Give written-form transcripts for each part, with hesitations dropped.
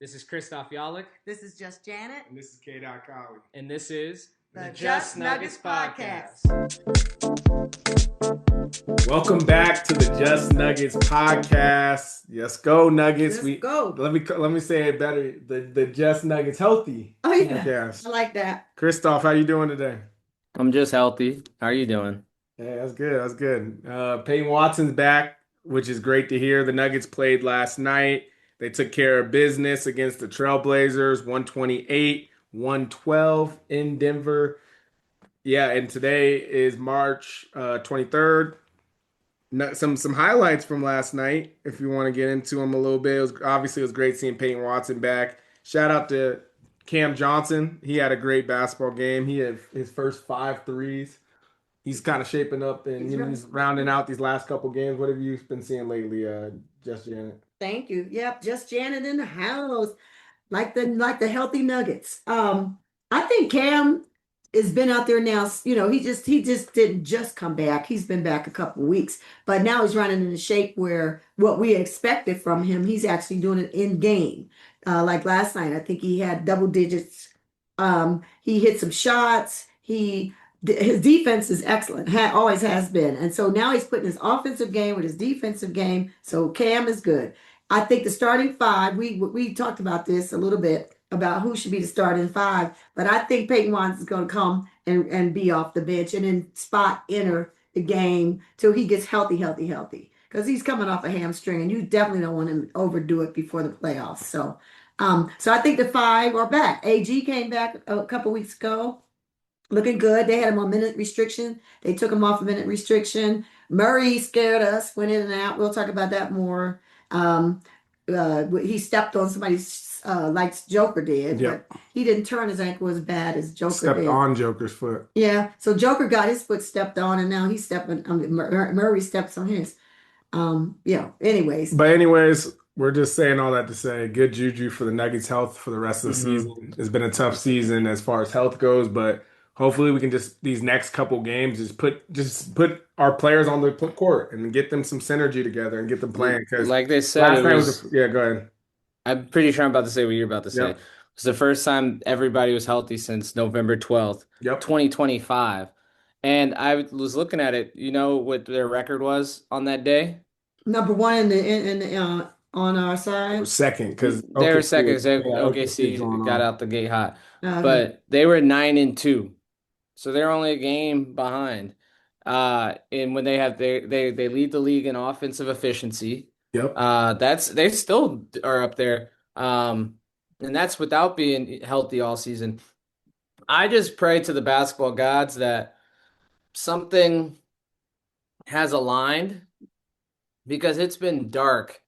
This is Christoph Yalik. This is Just Janet. And this is K. Colley. And this is the Just Nuggets Podcast. Welcome back to the Just Nuggets Podcast. Yes, go Nuggets. Go. Let me say it better. The Just Nuggets Healthy Podcast. I like that. Christoph, how you doing today? I'm just healthy. How are you doing? Yeah, that's good. That's good. Peyton Watson's back, which is great to hear. The Nuggets played last night. They took care of business against the Trailblazers, 128-112 in Denver. Yeah, and today is March 23rd. Some highlights from last night, if you want to get into them a little bit. It was great seeing Peyton Watson back. Shout out to Cam Johnson. He had a great basketball game. He had his first 5 threes. He's kind of shaping up and he's rounding out these last couple games. What have you been seeing lately, Just Janet? Thank you. Yep, Just Janet in the house, like the healthy Nuggets. I think Cam has been out there now. You know, he just didn't just come back. He's been back a couple of weeks, but now he's running in a shape where what we expected from him, he's actually doing it in game. Like last night, I think he had double digits. He hit some shots. His defense is excellent, always has been. And so now he's putting his offensive game with his defensive game. So Cam is good. I think the starting 5, we talked about this a little bit about who should be the starting 5, but I think Peyton Watson is going to come and be off the bench and then enter the game till he gets healthy. Because he's coming off a hamstring and you definitely don't want him to overdo it before the playoffs. So I think the 5 are back. AG came back a couple weeks ago. Looking good. They had him on minute restriction. They took him off a minute restriction. Murray scared us, went in and out. We'll talk about that more. He stepped on somebody's like Joker did, Yep. but he didn't turn his ankle as bad as Joker stepped did. on Joker's foot. Yeah, so Joker got his foot stepped on, and now he's stepping. Murray steps on his. Anyways. But anyways, we're just saying all that to say good juju for the Nuggets' health for the rest of the season. It's been a tough season as far as health goes, but hopefully we can these next couple games just put our players on the court and get them some synergy together and get them playing. Because like they said, yeah, go ahead. I'm pretty sure I'm about to say what you're about to say. Yep. It's the first time everybody was healthy since November 12th, 2025. And I was looking at it. You know what their record was on that day? Number 1 on our side. Second, because they were second. OKC got out the gate hot, but they were 9-2. So they're only a game behind. And when they lead the league in offensive efficiency. Yep. They still are up there. And that's without being healthy all season. I just pray to the basketball gods that something has aligned because it's been dark.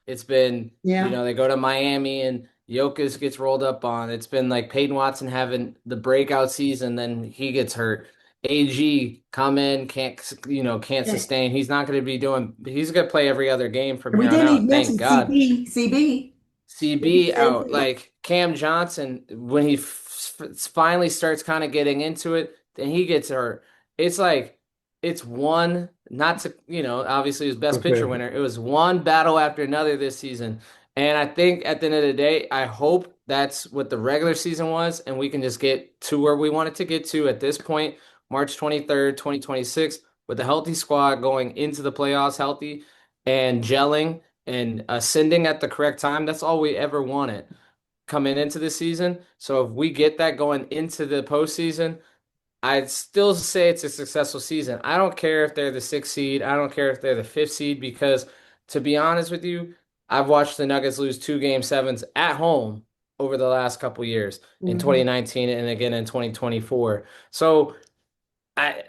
It's been, they go to Miami and Jokic gets rolled up on. It's been like Peyton Watson having the breakout season, then he gets hurt. AG come in, can't sustain. He's not going to be he's going to play every other game from here on out. Thank God. CB out. Like Cam Johnson, when he finally starts kind of getting into it, then he gets hurt. It's like, it's one, not to, obviously his best picture winner. It was one battle after another this season. And I think at the end of the day, I hope that's what the regular season was, and we can just get to where we wanted to get to at this point, March 23rd, 2026, with a healthy squad going into the playoffs healthy and gelling and ascending at the correct time. That's all we ever wanted coming into the season. So if we get that going into the postseason, I'd still say it's a successful season. I don't care if they're the 6th seed. I don't care if they're the 5th seed because, to be honest with you, I've watched the Nuggets lose 2 Game 7s at home over the last couple years in 2019 and again in 2024. So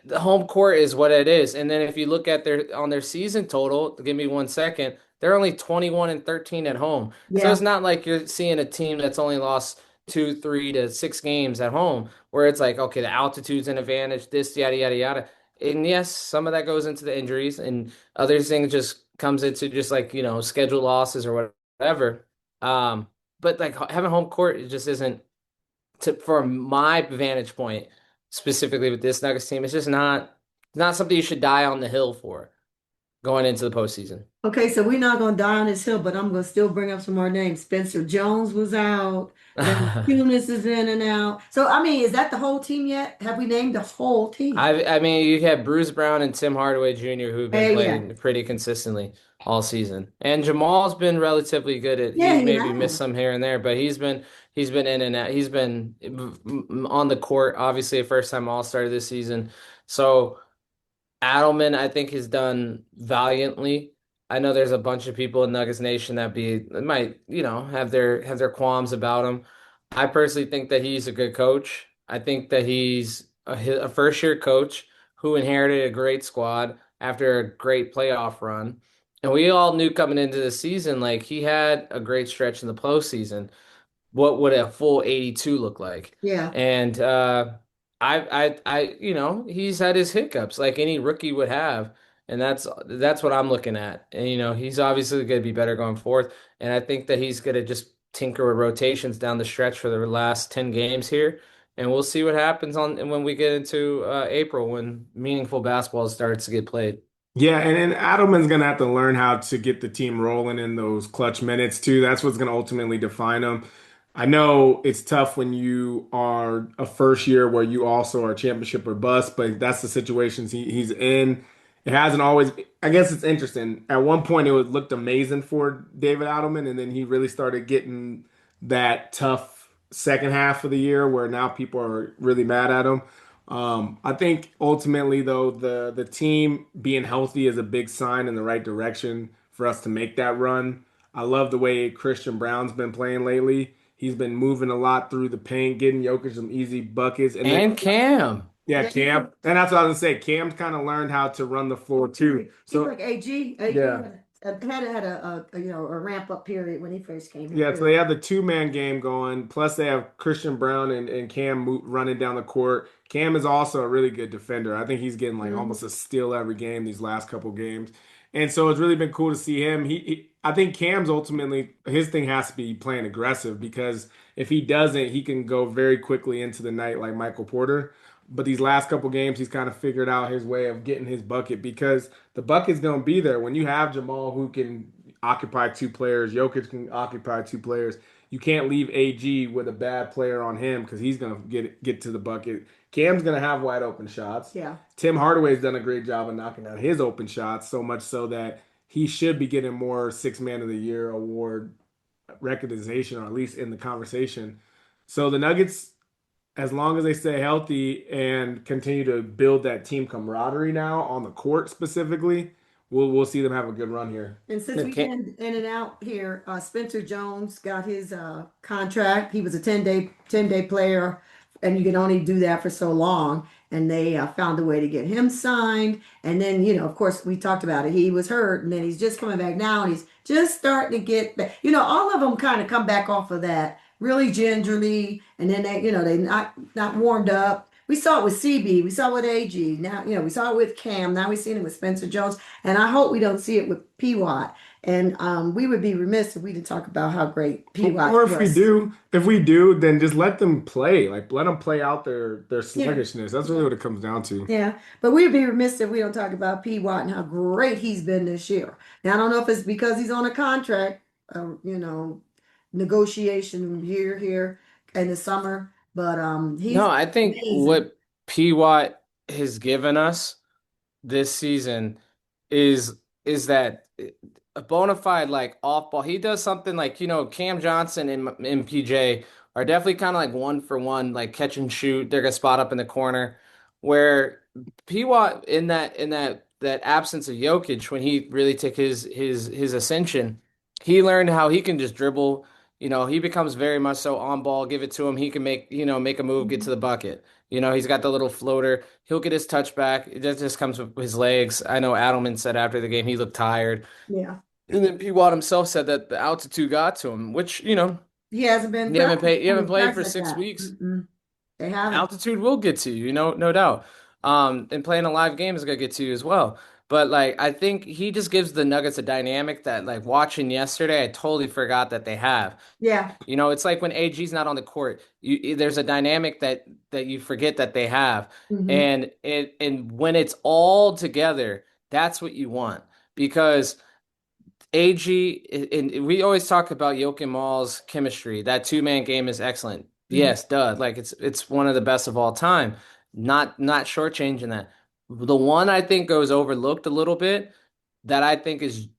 the home court is what it is. And then if you look at their season total, give me 1 second, they're only 21-13 at home. Yeah. So it's not like you're seeing a team that's only lost 2, 3 to 6 games at home where it's like, okay, the altitude's an advantage, this, yada, yada, yada. And yes, some of that goes into the injuries and other things just comes into just like, schedule losses or whatever. But like having home court, it just isn't from my vantage point, specifically with this Nuggets team, it's just not something you should die on the hill for. going into the postseason. Okay, so we're not gonna die on this hill, but I'm gonna still bring up some more names. Spencer Jones was out. Valanciunas is in and out. So I mean, is that the whole team yet? Have we named the whole team? I mean, you have Bruce Brown and Tim Hardaway Jr. who've been Yeah. playing pretty consistently all season, and Jamal's been relatively good at. Yeah, He's he maybe missed has. some here and there, but he's been in and out. He's been on the court. Obviously, a first time All Star this season. So Adelman, I think, has done valiantly. I know there's a bunch of people in Nuggets Nation that might, have their qualms about him. I personally think that he's a good coach. I think that he's a first year coach who inherited a great squad after a great playoff run. And we all knew coming into the season, like he had a great stretch in the postseason. What would a full 82 look like? Yeah. And he's had his hiccups like any rookie would have, and that's what I'm looking at. And he's obviously going to be better going forth, and I think that he's going to just tinker with rotations down the stretch for the last 10 games here, and we'll see what happens on when we get into April when meaningful basketball starts to get played. Yeah, and Adelman's gonna have to learn how to get the team rolling in those clutch minutes too. That's what's gonna ultimately define him. I know it's tough when you are a first year where you also are championship or bust, but that's the situations he's in. It hasn't always, I guess it's interesting. At one point, looked amazing for David Adelman, and then he really started getting that tough second half of the year where now people are really mad at him. I think ultimately, though, the team being healthy is a big sign in the right direction for us to make that run. I love the way Christian Brown's been playing lately. He's been moving a lot through the paint, getting Jokic some easy buckets, and then And Cam. yeah, Yeah, Cam. And that's what I was gonna say. Cam's kind of learned how to run the floor too. he's So like AG. AG yeah. had a ramp up period when he first came here Yeah, so too. they have the two-man game going. Plus, they have Christian Brown and Cam running down the court. Cam is also a really good defender. I think he's getting like Mhm. almost a steal every game these last couple games, and so it's really been cool to see him. I think Cam's ultimately his thing has to be playing aggressive because if he doesn't, he can go very quickly into the night like Michael Porter. But these last couple games, he's kind of figured out his way of getting his bucket because the bucket's going to be there when you have Jamal who can occupy two players. Jokic can occupy two players. You can't leave AG with a bad player on him because he's gonna get to the bucket. Cam's gonna have wide open shots. Yeah. Tim Hardaway's done a great job of knocking down his open shots, so much so that he should be getting more Six Man of the Year award recognition, or at least in the conversation. So the Nuggets, as long as they stay healthy and continue to build that team camaraderie now on the court specifically, we'll see them have a good run here. And since we've been in and out here, Spencer Jones got his contract. He was a 10-day player, and you can only do that for so long. And they found a way to get him signed. And then, of course, we talked about it. He was hurt, and then he's just coming back now, and he's just starting to get back. All of them kind of come back off of that really gingerly, and then they not warmed up. We saw it with CB, we saw it with AG. Now, we saw it with Cam. Now we've seen it with Spencer Jones. And I hope we don't see it with P. Watt. And we would be remiss if we didn't talk about how great P. Watt Or was. if we do, then just let them play. Like let them play out their Yeah. sluggishness. That's really what it comes down to. Yeah. But we'd be remiss if we don't talk about P. Watt and how great he's been this year. Now, I don't know if it's because he's on a contract, negotiation year here in the summer, but No, he's I think amazing. what P. Watt has given us this season is that a bona fide like off ball. He does something like Cam Johnson and PJ are definitely kind of like one for one, like catch and shoot. They're gonna spot up in the corner. Where P. Watt in that absence of Jokic when he really took his ascension, he learned how he can just dribble. He becomes very much so on ball. Give it to him. He can make a move, get to Mhm. the bucket. He's got the little floater. He'll get his touchback. It just comes with his legs. I know Adelman said after the game he looked tired. Yeah. And then P. Watt himself said that the altitude got to him, which, He hasn't been you haven't played for practiced at six that. weeks. Mm-mm. They haven't. Altitude will get to you, no doubt. And playing a live game is gonna get to you as well. But like I think he just gives the Nuggets a dynamic that like watching yesterday, I totally forgot that they have. Yeah. It's like when AG's not on the court, there's a dynamic that you forget that they have. Hmm. And when it's all together, that's what you want. because AG, and we always talk about Jokic and Maul's chemistry. That two-man game is excellent. Mhm. Yes, duh. Like it's one of the best of all time. Not shortchanging that. The one I think goes overlooked a little bit that I think is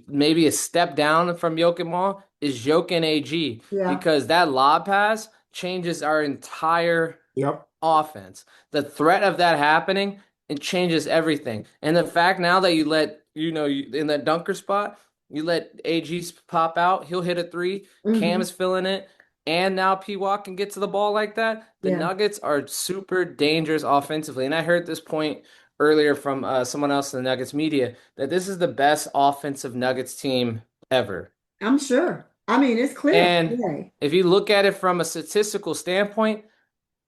maybe a step down from Jokic and Maul is Jokic and AG Yeah, because that lob pass changes our entire Yep. offense. The threat of that happening, it changes everything. And the fact now that you let, in that dunker spot, you let AG pop out, he'll hit a three, hmm, Cam's filling it, and now P Walk can get to the ball like that. The yeah. Nuggets are super dangerous offensively. And I heard this point earlier from someone else in the Nuggets media that this is the best offensive Nuggets team ever. I'm sure. I mean, it's clear. And Yeah. if you look at it from a statistical standpoint,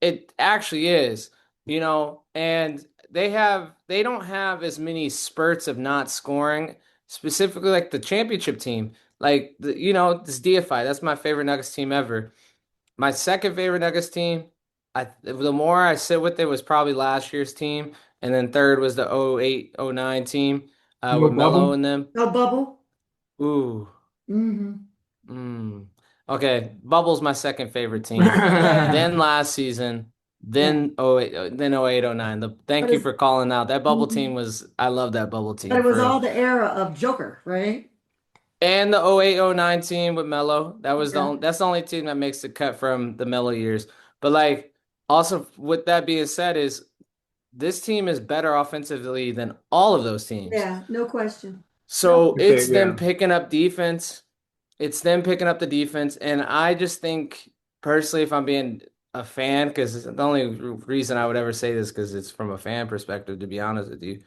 it actually is, and they don't have as many spurts of not scoring, specifically like the championship team. Like this DFI, that's my favorite Nuggets team ever. My second favorite Nuggets team, the more I sit with it was probably last year's team, and then third was the 08, 09 team No with Melo bubble. in them. No bubble. Ooh. Hmm. Mm. Okay, Bubble's my second favorite team. Yeah, Then last season, yeah. then 08, then 08, 09. But Thank you it's for calling out. That bubble team mhm. was I love that bubble But team it was for all real. the era of Joker, right? And the 08, 09 team with Melo. Yeah. That's the only team that makes the cut from the Melo years. But like also with that being said is this team is better offensively than all of those teams. Yeah, no question. No. So If they, it's them yeah. picking up defense. It's them picking up the defense, and I just think personally, if I'm being a fan, because the only reason I would ever say this because it's from a fan perspective, to be honest with you,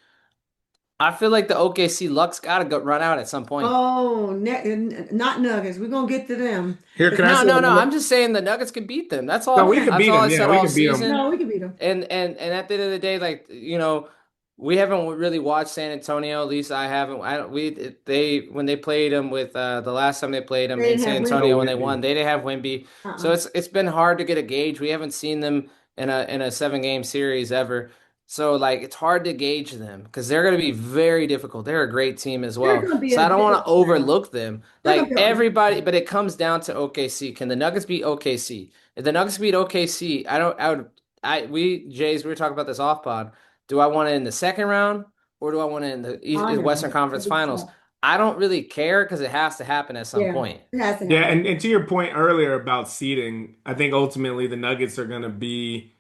I feel like the OKC Luck's got to go run out at some point. Oh, not Nuggets. We're gonna get to them. Here, 'Cause can I No, say no, no. I'm another? just saying the Nuggets can beat them. That's No, all. we yeah, could That's beat all them. I Yeah, said we all could beat them. season. no, we can beat them. And at the end of the day, like we haven't really watched San Antonio. At least I haven't. I don't. They when they played them with the last time they played them They in didn't San have No, Antonio Wimby. when they Whitney. won, they didn't have Wimby. So Uh-uh. it's been hard to get a gauge. We haven't seen them in a 7 game series ever. So like it's hard to gauge them because they're going to be very difficult. They're a great team as They're well. gonna be So a I don't want to good challenge. overlook them. They're gonna Like be an everybody, okay. but it comes down to OKC. Can the Nuggets beat OKC? If the Nuggets beat OKC, I don't. I would. We Jays. We were talking about this off pod. Do I want it in the second round or do I want it in the Western Final. Conference Finals? I don't really care because it has to happen at some Yeah, point. it has to Yeah, happen. and to your point earlier about seeding, I think ultimately the Nuggets are going to be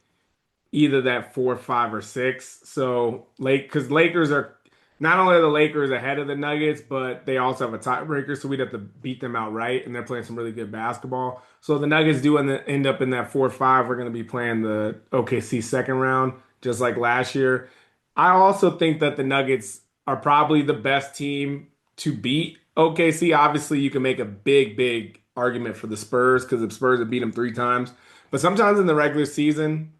either that 4, 5, or 6. So because Lakers are not only are the Lakers ahead of the Nuggets, but they also have a tiebreaker, so we'd have to beat them outright, and they're playing some really good basketball. So the Nuggets do end up in that 4, 5. We're going to be playing the OKC second round, just like last year. I also think that the Nuggets are probably the best team to beat OKC. Obviously, you can make a big argument for the Spurs because the Spurs have beat them 3 times. But sometimes in the regular season,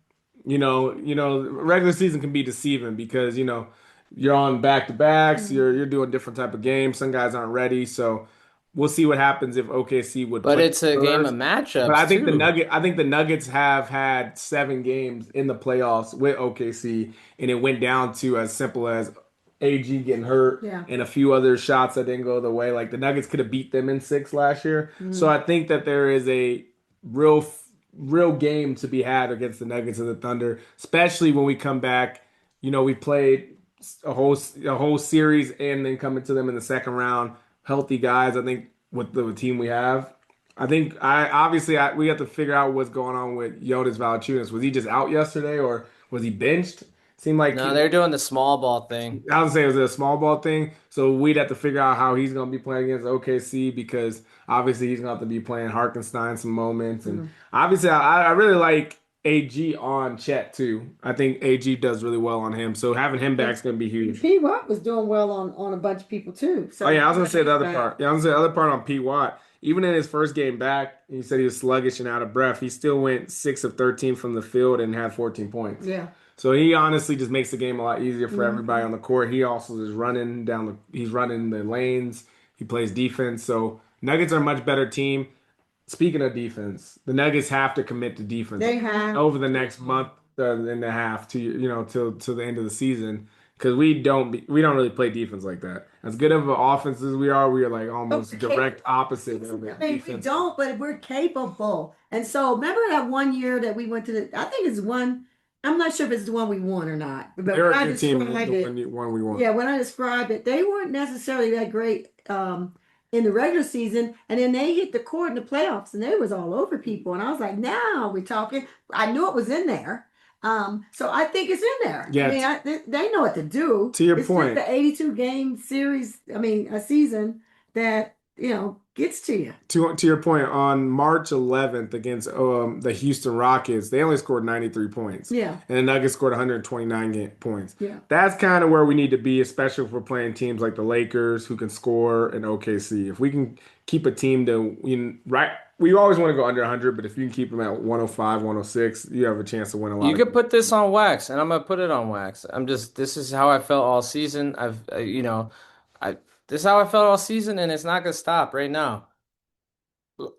regular season can be deceiving because you're on back to backs, Mhm. you're doing different type of games. Some guys aren't ready, so we'll see what happens if OKC would But play it's a game Spurs. of But I matchups think too. I think the Nuggets have had 7 games in the playoffs with OKC, and it went down to as simple as AG getting hurt Yeah. and a few other shots that didn't go the way. Like the Nuggets could have beat them in 6 last year. So Mhm. I think that there is a real real game to be had against the Nuggets and the Thunder, especially when we come back. We played a whole series and then coming to them in the second round, healthy guys. I think with the team we have, I think we have to figure out what's going on with Jonas Valanciunas. Was he just out yesterday or was he benched? Seemed like No, they're doing the small ball thing. I would say it was a small ball thing. So we'd have to figure out how he's going to be playing against OKC because obviously he's going to have to be playing Harkenstein some moments. And Mhm. obviously, I really like AG on Chet too. I think AG does really well on him. So having him back is going to be huge. P. Watt was doing well on a bunch of people too. Oh, So yeah, I was going to say the he's other back. part. Yeah, I was going to say the other part on P. Watt. Even in his first game back, he said he was sluggish and out of breath. He still went 6 of 13 from the field and had 14 points. Yeah. So he honestly just makes the game a lot easier for everybody Mhm. on the court. He also is he's running the lanes. He plays defense. So Nuggets are a much better team. Speaking of defense, the Nuggets have to commit to defense They have. over the next month and a half to till the end of the season because we don't really play defense like that. As good of an offense as we are like almost direct opposite of I it mean, we defense. don't, but we're capable. And so remember that one year that we went to I think it's one, I'm not sure if it's the one we won or not, but They're when a I good team, describe the it, one we won. yeah, when I describe it, they weren't necessarily that great in the regular season, and then they hit the court in the playoffs, and they was all over people. And I was like, now we're talking. I knew it was in there, so I think it's in there. I Yeah, mean, they know what to do. to your It's just point. the 82 game series. I mean, a season that gets to you. To your point, on March 11th against the Houston Rockets, they only scored 93 points, Yeah, and the Nuggets scored 129 points. yeah. That's kind of where we need to be, especially if we're playing teams like the Lakers who can score and OKC. If we can keep a team to right, we always want to go under 100, but if you can keep them at 105, 106, you have a chance to win a lot You of could games. put this on wax, and I'm gonna put it on wax. This is how I felt all season. I this is how I felt all season, and it's not gonna stop right now.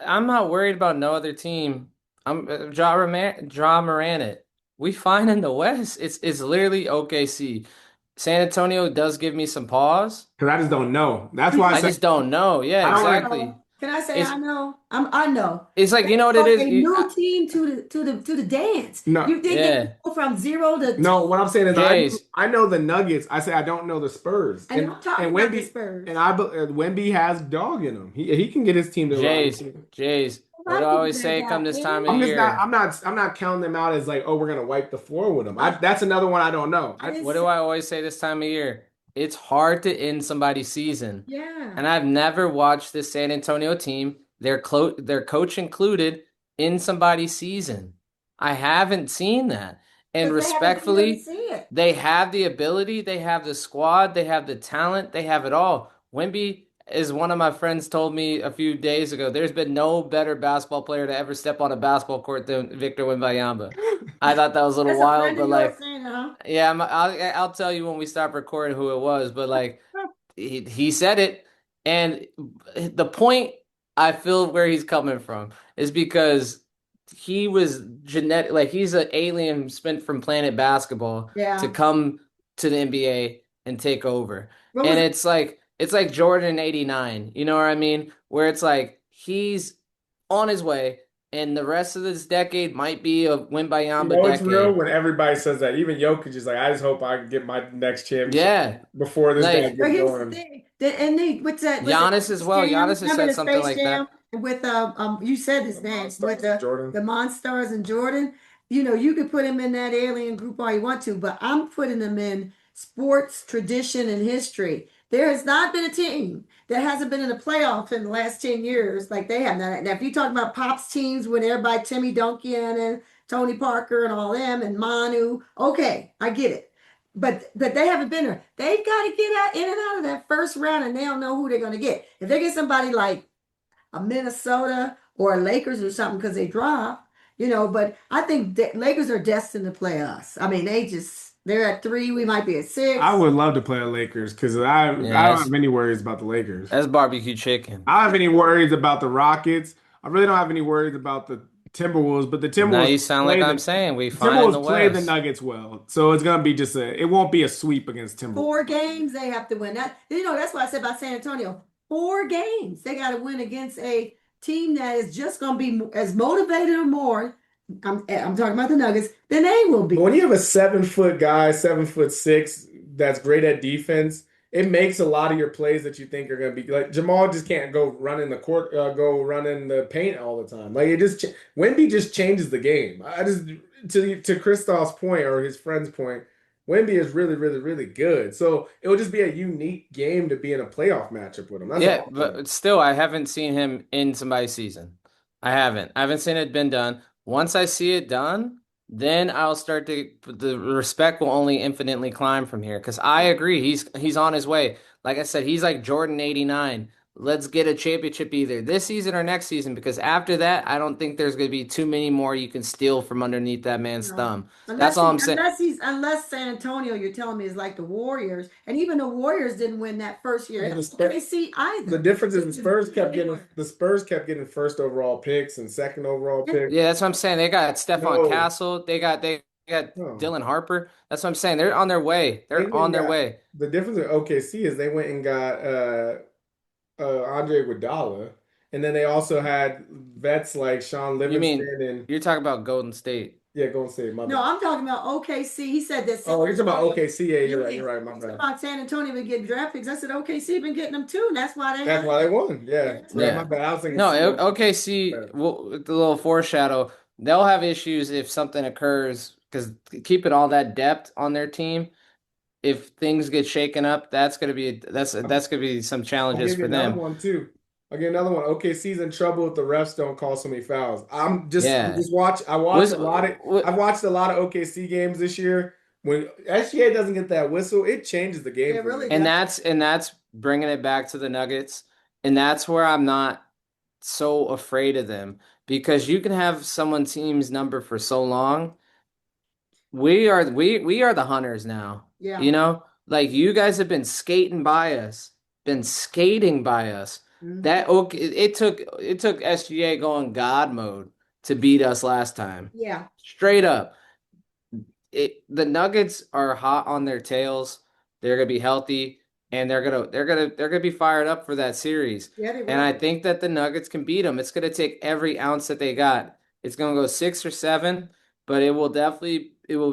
I'm not worried about no other team. I'm draw Moran it. We fine in the West. It's literally OKC. San Antonio does give me some pause. Because I just don't know. That's why I I say just don't know. Yeah, I don't want to. exactly. Can I say It's I know? I know. it's like They you know what it brought is. a new team to the dance. No, You think they can Yeah, go from zero to no, what I'm saying is Jays, I know the Nuggets. I say I don't know the Spurs. and I'm talking And about the Wemby Spurs. Wemby has dog in him. He can get his team to run. Jays. A What lot do of I people always say say come that. this time of I'm just not year? I'm not counting them out as like, oh, we're gonna wipe the floor with them. I, That's another one I don't know. I didn't What do say, I always say this time of year? It's hard to end somebody's season. yeah. And I've never watched this San Antonio team, their coach included, in somebody's season. I haven't seen that. And Because they haven't been there to respectfully, see it. they have the ability, they have the squad, they have the talent, they have it all. Wemby is one of my friends told me a few days ago, there's been no better basketball player to ever step on a basketball court than Victor Wembanyama. I thought that was a little That's a wild, friend of but yours like saying, huh? yeah, I'll tell you when we stop recording who it was, but like he said it, and the point I feel where he's coming from is because he was genetic, like he's an alien spent from planet basketball to Yeah. come to the NBA and take over, What and was it's like Jordan in '89, you know what I mean? Where it's like he's on his way, and the rest of this decade might be a win by You Yamba know it's real decade. when everybody says that. Even Jokic is like, I just hope I can get my next championship Yeah, before this guy like But gets here's the going. thing. And they what's that? Was it Giannis as Space well. Jam? Giannis has Remember said the something Space like that. Jam with you said his name with Monstars, Jordan. the Monstars and Jordan. You could put him in that alien group all you want to, but I'm putting them in sports tradition and history. There has not been a team that hasn't been in the playoff in the last 10 years like they have. Now, if you talk about Pop's teams when everybody Timmy Duncan and Tony Parker and all them and Manu, okay, I get it. But they haven't been there. They've got to get out in and out of that first round, and they don't know who they're going to get. If they get somebody like a Minnesota or a Lakers or something because they drop, But I think that Lakers are destined to play us. I mean, they're at 3. We might be at I 6. would love to play the Lakers because I Yeah, don't have any worries about the Lakers. that's barbecue chicken. I don't have any worries about the Rockets. I really don't have any worries about the Timberwolves, but Now you sound like I'm saying we fine in the Play the West. Nuggets well. So it's gonna be it won't be a sweep against Timberwolves. 4 games they have to win. That's what I said about San Antonio. 4 games they got to win against a team that is just going to be as motivated or more. I'm talking about the Nuggets than they will be. But when you have a 7 foot guy, 7'6", that's great at defense, it makes a lot of your plays that you think are going to be like Jamal just can't go run in the court, go run in the paint all the time. Like it just Wemby just changes the game. I just to Christoph's point or his friend's point, Wemby is really, really, really good. So it would just be a unique game to be in a playoff matchup with him. That's Yeah, all I'm saying. but still, I haven't seen him in somebody's season. I haven't. I haven't seen it been done. Once I see it done, then I'll start to the respect will only infinitely climb from here. Because I agree, he's on his way. Like I said, he's like Jordan '89. Let's get a championship either this season or next season. Because after that, I don't think there's going to be too many more you can steal from underneath that man's No. thumb. That's all I'm saying. Unless San Antonio, you're telling me is like the Warriors, and even the Warriors didn't win that first year. And the KC The either. difference is the Spurs kept getting first overall picks and second overall picks. Yeah, that's what I'm saying. They got Stephon No, Castle. They got got Oh, Dylan Harper. That's what I'm saying. They're on their way. they They're went on and their got way. the difference with OKC is they went and got Andre Iguodala, and then they also had vets like Sean You mean Livingston and you're talking about Golden State? yeah, Golden State. My No, bad. I'm talking about OKC. He said that San Oh, you're talking about Antonio. OKC. Yeah, you're right. Yeah, You're right. My he's talking bad. about San Antonio been getting draft picks. I said OKC been getting them too, and that's why they That's had why they them. won. Yeah, yeah. My Yeah. bad. I was thinking No, CA. OKC, well, with the little foreshadow, they'll have issues if something occurs because keeping all that depth on their team, if things get shaken up, that's gonna be some I'll challenges give you for another them. one too. I'll give you another one. OKC's in trouble if the refs don't call so many fouls. I'm Yeah. just watch. I watched Was a lot of. what I've watched a lot of OKC games this year. When SGA doesn't get that whistle, it changes the game It for really me. and does. that's bringing it back to the Nuggets, and that's where I'm not so afraid of them because you can have someone's team's number for so long. We are the hunters now. Yeah. You know, like you guys have been skating by us, been skating by us. Mhm. That okay, it took SGA going God mode to beat us last time. Yeah. Straight up. The Nuggets are hot on their tails. They're gonna be healthy and they're gonna be fired up for that series. Yeah, they And I will. think that the Nuggets can beat them. It's gonna take every ounce that they got. It's gonna go 6 or 7, but it will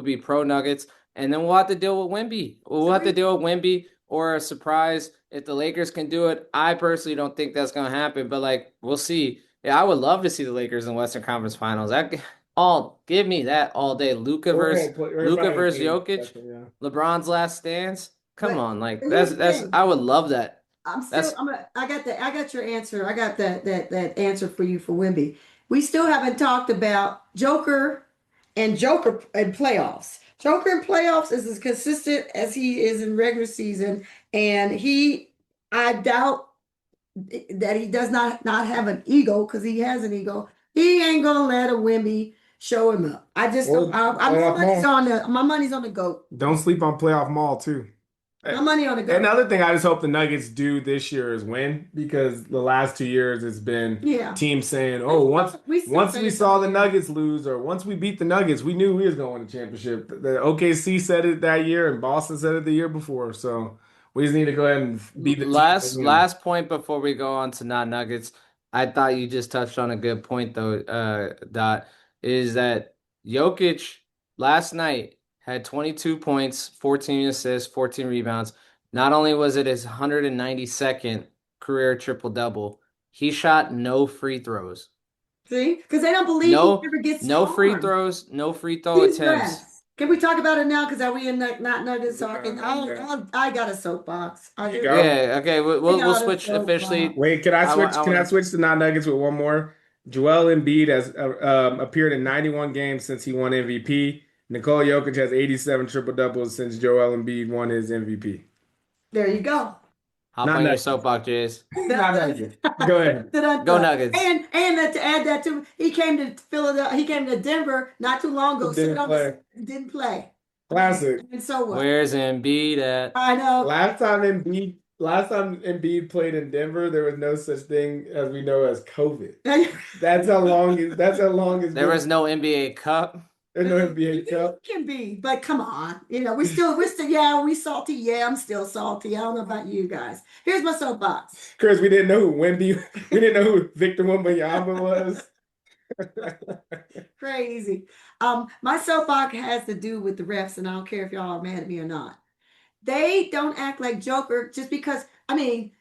be pro Nuggets. And then we'll have to deal with Wemby. We'll So have to we deal with Wemby or a surprise if the Lakers can do it. I personally don't think that's gonna happen, but like we'll see. Yeah, I would love to see the Lakers in Western Conference Finals. All give me that all day. We're Luka playing a versus game Jokic, session, yeah. LeBron's last stands. Come but on, like but here's the that's thing. I would love that. That's I got your answer. I got that answer for you for Wimby. We still haven't talked about Joker and playoffs. Joker in playoffs is as consistent as he is in regular season, and I doubt that he does not have an ego because he has an ego. He ain't gonna let a Wimby show him up. I just don't. Well, My playoff money's Maul. on the goat. Don't sleep on playoff Maul too. My money on the goat. Another thing I just hope the Nuggets do this year is win because the last 2 years it's been Yeah. teams saying, "Oh, Still once say we it's saw the okay. Nuggets lose or once we beat the Nuggets, we knew we was going to win the championship." The OKC said it that year and Boston said it the year before. So we just need to go ahead and be the team that wins. last point before we go on to not Nuggets. I thought you just touched on a good point though, Dot, is that Jokic last night had 22 points, 14 assists, 14 rebounds. Not only was it his 192nd career triple double, he shot no free throws. See, because they don't believe he No, ever gets no free harmed. throws, no free throw These attempts. refs. Can we talk about it now? Because are we in not Nuggets talking? Yeah. I got a soapbox. You go. Yeah, okay, I we'll got a switch officially. soapbox. Wait, can I switch? I Can want I to. switch to non-Nuggets with one more? Joel Embiid has appeared in 91 games since he won MVP. Nikola Jokic has 87 triple doubles since Joel Embiid won his MVP. There you go. Hop Not on your Nuggets. soapbox, Jays. Not Nuggets. Go ahead. Go Nuggets. And to add that to he came to Philadelphia, he came to Denver not too long ago. Didn't play. Didn't play. Classic. And so what? Where's Embiid at? I know. Last time Embiid played in Denver, there was no such thing as we know as COVID. That's how long it's There been. was no NBA Cup. There's no NBA Cup. It can be, but come on. Yeah, we salty. Yeah, I'm still salty. I don't know about you guys. Here's my soapbox. Chris, we didn't know who Wemby, we didn't know who Victor Wembanyama was. Crazy. My soapbox has to do with the refs, and I don't care if y'all are mad at me or not. They don't act like Joker just because. I mean,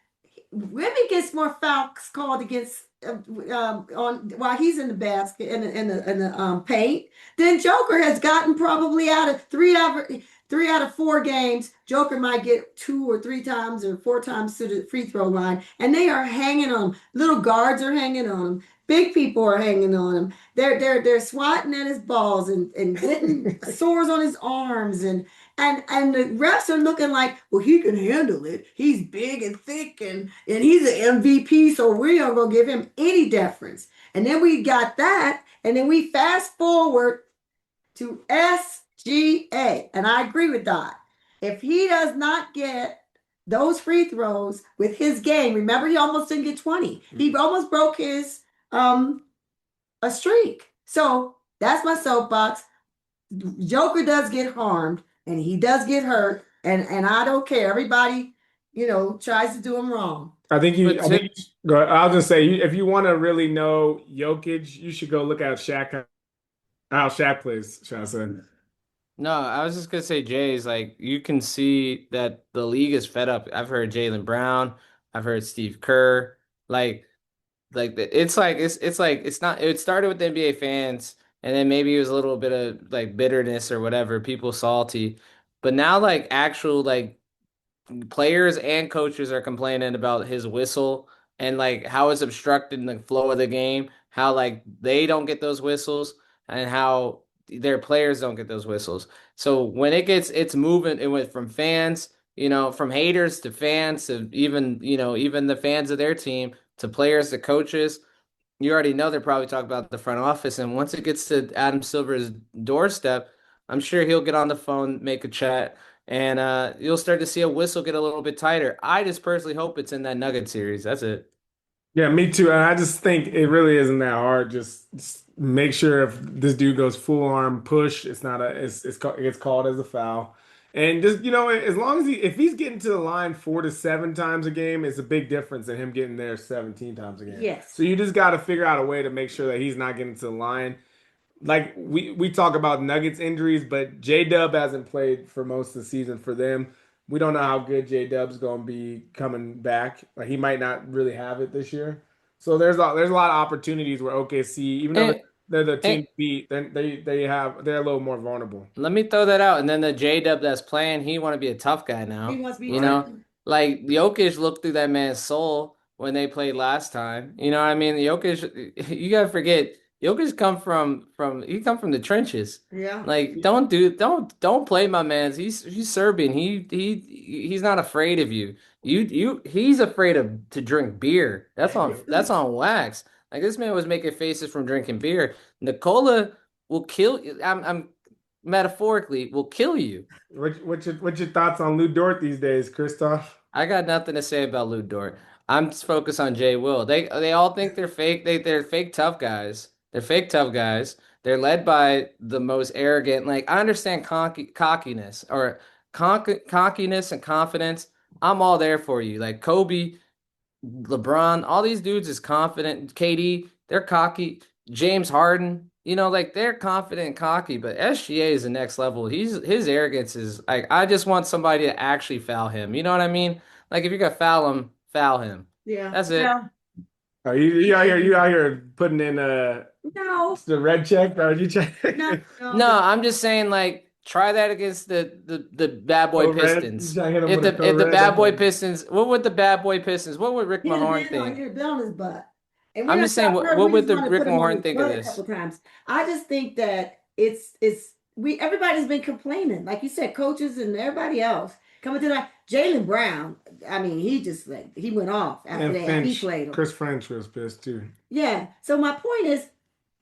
Wemby gets more fouls called against on while he's in the basket in the paint than Joker has gotten probably out of three out of 4 games. Joker might get 2 or 3 times or 4 times to the free throw line, and they are hanging on him. Little guards are hanging on him. Big people are hanging on him. They're swatting at his balls and getting sores on his arms and the refs are looking like, well, he can handle it. He's big and thick and he's an MVP, so we aren't gonna give him any deference. And then we got that, and then we fast forward to SGA, and I agree with Dot. If he does not get those free throws with his game, remember he almost didn't get 20. He almost broke his a streak. So that's my soapbox. Joker does get harmed and he does get hurt, and I don't care. Everybody, tries to do him wrong. But I think to go. I'll just say, if you want to really know Jokic, you should go look at Shaq, how Shaq plays. Should I say? No, I was just gonna say, Jay's like you can see that the league is fed up. I've heard Jaylen Brown, I've heard Steve Kerr, like it's not it started with the NBA fans and then maybe it was a little bit of like bitterness or whatever, people salty. But now like actual like players and coaches are complaining about his whistle and like how it's obstructing the flow of the game, how like they don't get those whistles and how their players don't get those whistles. So when it's moving, it went from fans, from haters to fans to even, even the fans of their team to players to coaches. You already know they're probably talking about the front office. And once it gets to Adam Silver's doorstep, I'm sure he'll get on the phone, make a chat, and you'll start to see a whistle get a little bit tighter. I just personally hope it's in that Nugget series. That's it. Yeah, me too. And I just think it really isn't that hard. Just make sure if this dude goes full arm push, it's not a it gets called as a foul. And just as long as if he's getting to the line 4 to 7 times a game, it's a big difference than him getting there 17 times a game. Yes. So you just got to figure out a way to make sure that he's not getting to the line. Like we talk about Nuggets injuries, but J Dub hasn't played for most of the season for them. We don't know how good J Dub's going to be coming back. Like he might not really have it this year. So there's a lot of opportunities where OKC, even though And, they're the and team to beat, they're a little more vulnerable. let me throw that out. And then the J Dub that's playing, he want to be a tough guy He now. must be You tough. Right. know, like Jokic looked through that man's soul when they played last time. You know what I mean? Jokic, you gotta forget, Jokic come from the trenches. Yeah. Like, don't play my man's. He's Serbian. He's not afraid of you. He's afraid of to drink beer. That's on wax. Like this man was making faces from drinking beer. Nikola will kill you. I'm metaphorically will kill you. What's your thoughts on Lou Dort these days, Christoph? I got nothing to say about Lou Dort. I'm just focused on Jay Will. They all think they're fake. They're fake tough guys. They're fake tough guys. They're led by the most arrogant. Like I understand cockiness or cockiness and confidence. I'm all there for you. Like Kobe, LeBron, all these dudes is confident. KD, they're cocky. James Harden, like they're confident and cocky, but SGA is the next level. His arrogance is like I just want somebody to actually foul him. You know what I mean? Like if you're gonna foul him, foul him. Yeah. That's it. Well, Are you out here putting in no, the red check? Or are you check? no, no, No, no. I'm just saying like try that against the bad boy Code red? You Pistons. trying to hit him If with a the code if the red? bad That's boy a Pistons, what would the bad boy Pistons? What would Rick He'd have Mahorn been on think? here down his butt. And we I'm done just saying stopped what her. what We would just the want to Rick put him on Mahorn his think of butt a this? couple times. I just think that it's we everybody's been complaining, like you said, coaches and everybody else coming to that. Jaylen Brown, I mean, he just like he went off after and that. He Finch, played him. Chris Finch was pissed too. Yeah. So my point is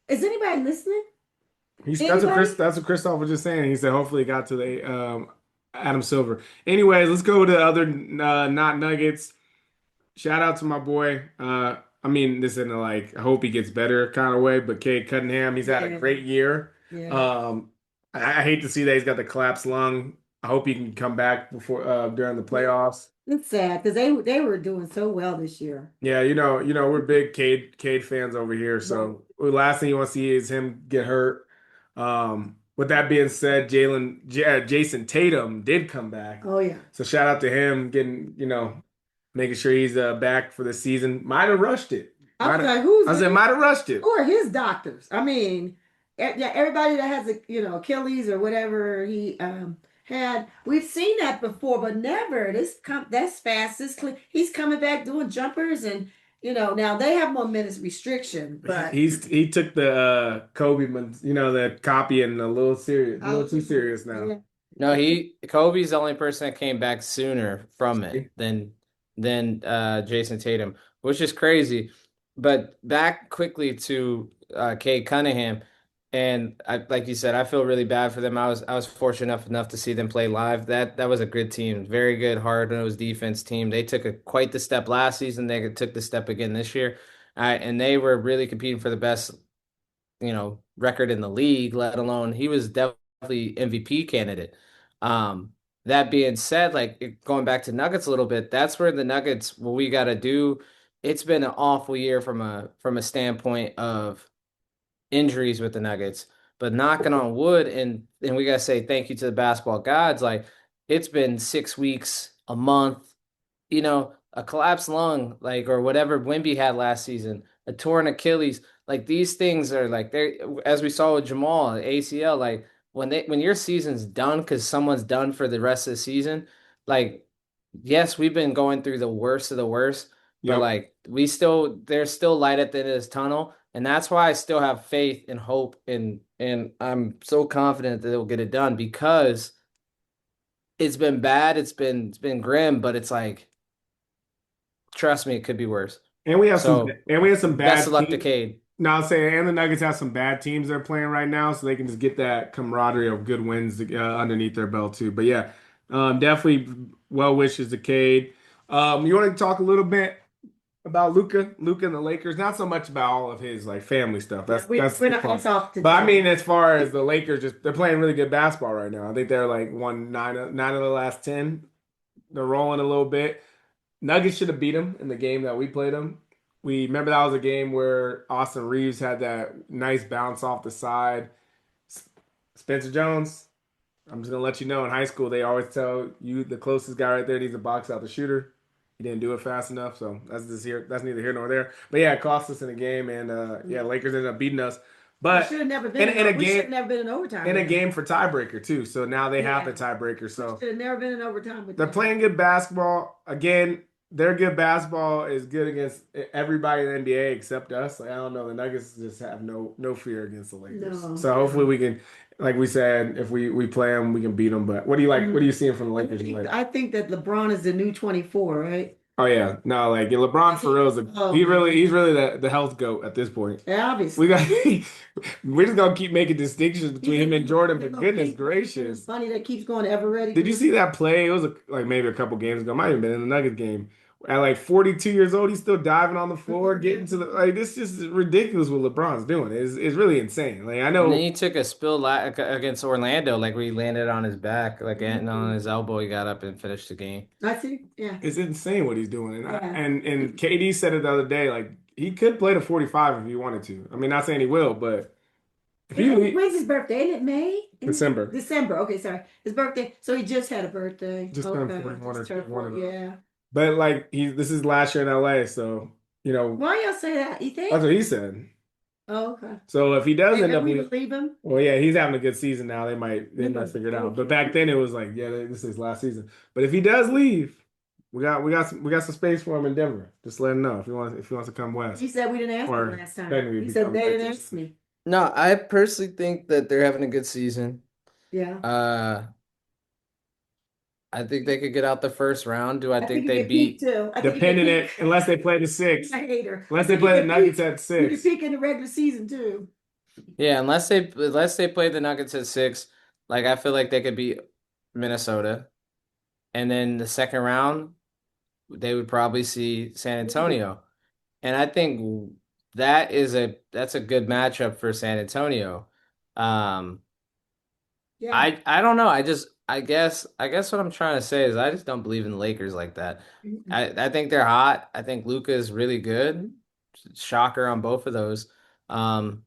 anybody listening? He's Anybody? that's what Christoph was just saying. He said hopefully it got to the Adam Silver. Anyways, let's go to other not Nuggets. Shout out to my boy. I mean, this in a like I hope he gets better kind of way, but Cade Cunningham, he's had a Yeah. great year. Yeah. Um, I hate to see that he's got the collapsed lung. I hope he can come back before during the Yeah. playoffs. It's sad because they were doing so well this year. Yeah, we're big Cade fans over here. Right. So the last thing you want to see is him get hurt. With that being said, Jason Tatum did come back. Oh yeah. So shout out to him getting, making sure he's back for the season. Might have rushed it. I was Might have, like, who's I said might have rushed it. who are his doctors? I mean, yeah, everybody that has a Achilles or whatever he had, we've seen that before, but never that's fast. He's coming back doing jumpers and now they have more minutes restriction, but He took the Kobe, the copy and a little too serious now. yeah. No, Kobe's the only person that came back sooner from it than Jason Tatum, which is crazy. But back quickly to Cade Cunningham, and like you said, I feel really bad for them. I was fortunate enough to see them play live. That was a good team, very good, hard-nosed defense team. They took quite the step last season. They took the step again this year, and they were really competing for the best record in the league. Let alone he was definitely definitely MVP candidate. Um, that being said, like going back to Nuggets a little bit, that's where the Nuggets, what we got to do. It's been an awful year from a standpoint of injuries with the Nuggets, but knocking on wood, and we gotta say thank you to the basketball gods. Like it's been 6 weeks, a month, a collapsed lung, like or whatever Wimby had last season, a torn Achilles. Like these things are like they, as we saw with Jamal, ACL. Like when your season's done because someone's done for the rest of the season, like yes, we've been going through the worst of the worst, but Yep. like there's still light at the end of this tunnel, and that's why I still have faith and hope, and I'm so confident that they'll get it done because it's been bad, it's been grim, but it's like trust me, it could be worse. So We have some best of bad luck to teams. Cade. No, I'll say, and the Nuggets have some bad teams they're playing right now, so they can just get that camaraderie of good wins underneath their belt too. But yeah, definitely well wishes to Cade. You want to talk a little bit about Luka and the Lakers? Not so much about all of his like family stuff. That's We're not fun. that's off to But I mean, as far as the Lakers, just they're playing really good basketball right now. I think they're like won nine of the last 10. They're rolling a little bit. Nuggets should have beat them in the game that we played them. We remember that was a game where Austin Reeves had that nice bounce off the side. Spencer Jones, I'm just gonna let you know in high school they always tell you the closest guy right there needs to box out the shooter. He didn't do it fast enough, so that's neither here nor there. But yeah, it cost us in the game, and yeah, Lakers ended up beating us. we But should have never been we should have never been in overtime in with a them. game for tiebreaker too, so now they have the Yeah. tiebreaker. We So should have never been in overtime with they're them. playing good basketball. Again, their good basketball is good against everybody in the NBA except us. Like I don't know, the Nuggets just have no fear against the Lakers. No, So hopefully we can, like we said, if we play them, we can beat them. But what do you like? What are you seeing from the Lakers? I think that LeBron is the new 24, right? Oh yeah, no, like LeBron for real is Oh, he's really the health goat at this point. yeah, We obviously. got we're just gonna keep making distinctions between him and Jordan. For goodness It's gracious. funny that keeps going ever ready. Did you see that play? It was like maybe a couple games ago. Might have been in the Nuggets game. At like 42 years old, he's still diving on the floor, getting to the like. This is just ridiculous what LeBron's doing. It's really insane. Like I And then know he took a spill against Orlando, like where he landed on his back, like and on his elbow, he got up and finished the game. I see. Yeah. it's insane what he's doing. And Yeah. and KD said it the other day. Like he could play to 45 if he wanted to. I mean, not saying he will, but if he When's his birthday? Isn't it May? December December. Okay, sorry. His birthday. So he just had a birthday. just turned Okay. 41 Just or turned one of 40, them. yeah. But like this is last year in LA, so you know Why y'all say that? You think? that's what he said. Oh, okay. So if he does end And up we leaving. believe him? Well, yeah, he's having a good season now. They might figure it out. Okay. But back then it was like, yeah, this is last season. But if he does leave, we got some space for him in Denver. Just let him know if he wants to come west. He said we didn't ask Or him last time. technically He be said coming they back didn't to ask me. No, I personally think that they're having a good season. Yeah. Uh, I think they could get out the first round. Do I I think think he they could peak beat? too. I think he Depending could it peak. unless they play the six. I hate her. Unless I they think he play the could Nuggets peak. at He could six. peak in the regular season too. Yeah, unless they play the Nuggets at 6, like I feel like they could beat Minnesota, and then the second round they would probably see San Antonio, and I think that's a good matchup for San Antonio. Um, Yeah. I don't know. I guess what I'm trying to say is I just don't believe in the Lakers like that. I think they're hot. I think Luka is really good. Shocker on both of those. Um,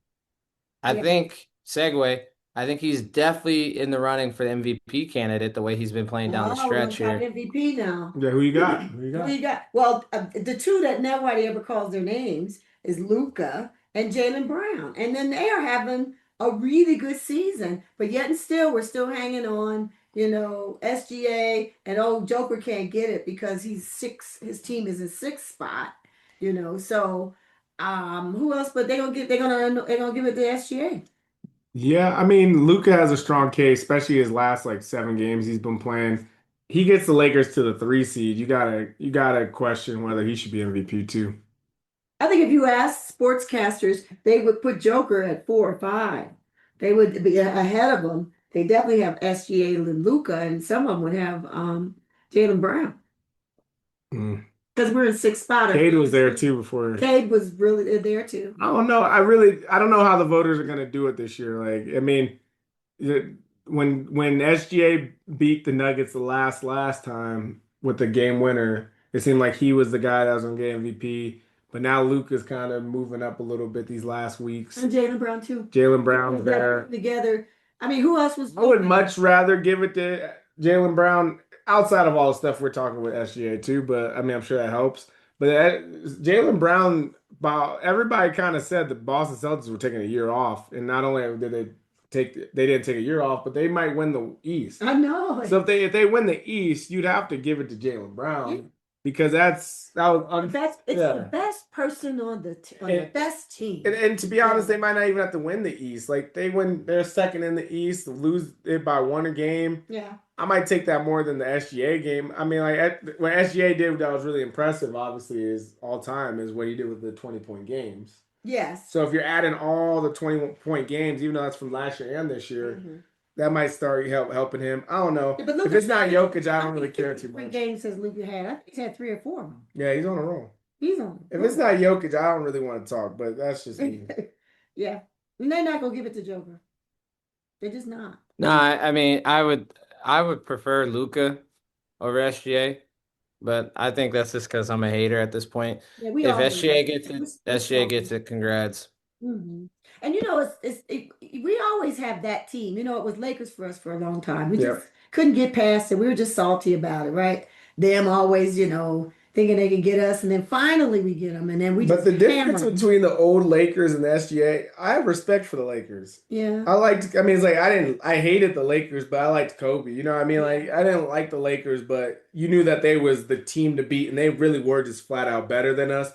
I Yeah. think segue. I think he's definitely in the running for the MVP candidate the way he's been playing down the Oh, we're gonna stretch talk here. MVP now. Yeah, who you got? Who you Who got? you got? Well, the two that nobody ever calls their names is Luka and Jalen Brown, and then they are having a really good season. But yet and still, we're still hanging on. SGA and old Joker can't get it because he's six. His team is in sixth spot. So who else? But they're gonna give it to SGA. Yeah, I mean, Luka has a strong case, especially his last like 7 games he's been playing. He gets the Lakers to the 3 seed. You gotta question whether he should be MVP too. I think if you ask sportscasters, they would put Joker at 4 or 5. They would be ahead of them. They definitely have SGA and Luca, and some of them would have Jalen Brown Mm. because we're in sixth spot. Cade was there too before. Cade was really there too. I don't know. I don't know how the voters are gonna do it this year. Like, I mean, when SGA beat the Nuggets the last time with the game winner, it seemed like he was the guy that was gonna get MVP. But now Luka's kind of moving up a little bit these last weeks. And Jaylen Brown too. Jaylen Brown's there. Together. I mean, who else was I would much rather give it to Jaylen Brown outside of all the stuff we're talking with SGA too, but I mean, I'm sure that helps. But Jaylen Brown, about everybody kind of said the Boston Celtics were taking a year off, and not only did they didn't take a year off, but they might win the East. I know. So if they win the East, you'd have to give it to Jaylen Brown because that was It's the best person on the best team. And to be honest, they might not even have to win the East. Like they're second in the East, lose it by one a game. Yeah. I might take that more than the SGA game. I mean, like what SGA did that was really impressive, obviously, is all time is what he did with the 20-point games. Yes. So if you're adding all the 20-point games, even though that's from last year and this year, that might start helping him. I don't know. Yeah, but if it's not Jokic, I don't really care too much. Games has Luka had? I think he's had 3 or 4 of them. Yeah, he's on a roll. He's on. If it's not Jokic, I don't really want to talk, but that's just me. Yeah. And they're not gonna give it to Joker. They're just not. No, I mean I would prefer Luka over SGA, but I think that's just because I'm a hater at this point. Yeah, If SGA gets it, SGA gets it. Congrats. And you know, we always have that team. You know, it was Lakers for us for a long time. We just couldn't get past it. We were just salty about it, right? Them always, thinking they can get us, and then finally we get them, and then we. But just the difference between the old Lakers and the SGA, I have respect for the Lakers. Yeah. I mean, it's like I hated the Lakers, but I liked Kobe. You know what I mean? Like I didn't like the Lakers, but you knew that they was the team to beat, and they really were just flat out better than us.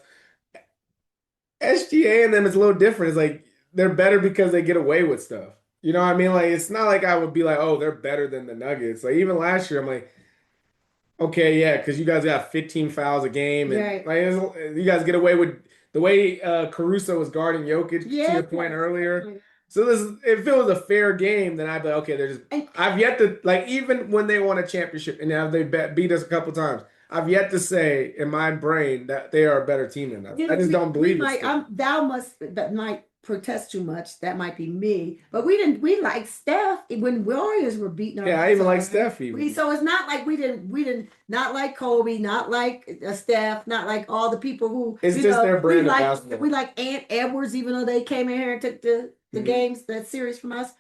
SGA and them is a little different. It's like they're better because they get away with stuff. You know what I mean? Like it's not like I would be like, oh, they're better than the Nuggets. Like even last year, I'm like, okay, yeah, because you guys got 15 fouls a game, and like you guys get away with the way Caruso was guarding Jokic to your point earlier. So if it was a fair game, then I'd be like, okay, I've yet to like even when they won a championship and now they beat us a couple times. I've yet to say in my brain that they are a better team than us. I just don't believe it. That might protest too much. That might be me. But we like Steph when Warriors were beating our. Yeah, I even like Steph even. So it's not like we didn't not like Kobe, not like Steph, not like all the people who it's just their brand of basketball. We like Ant Edwards, even though they came in here and took the games, that series from us.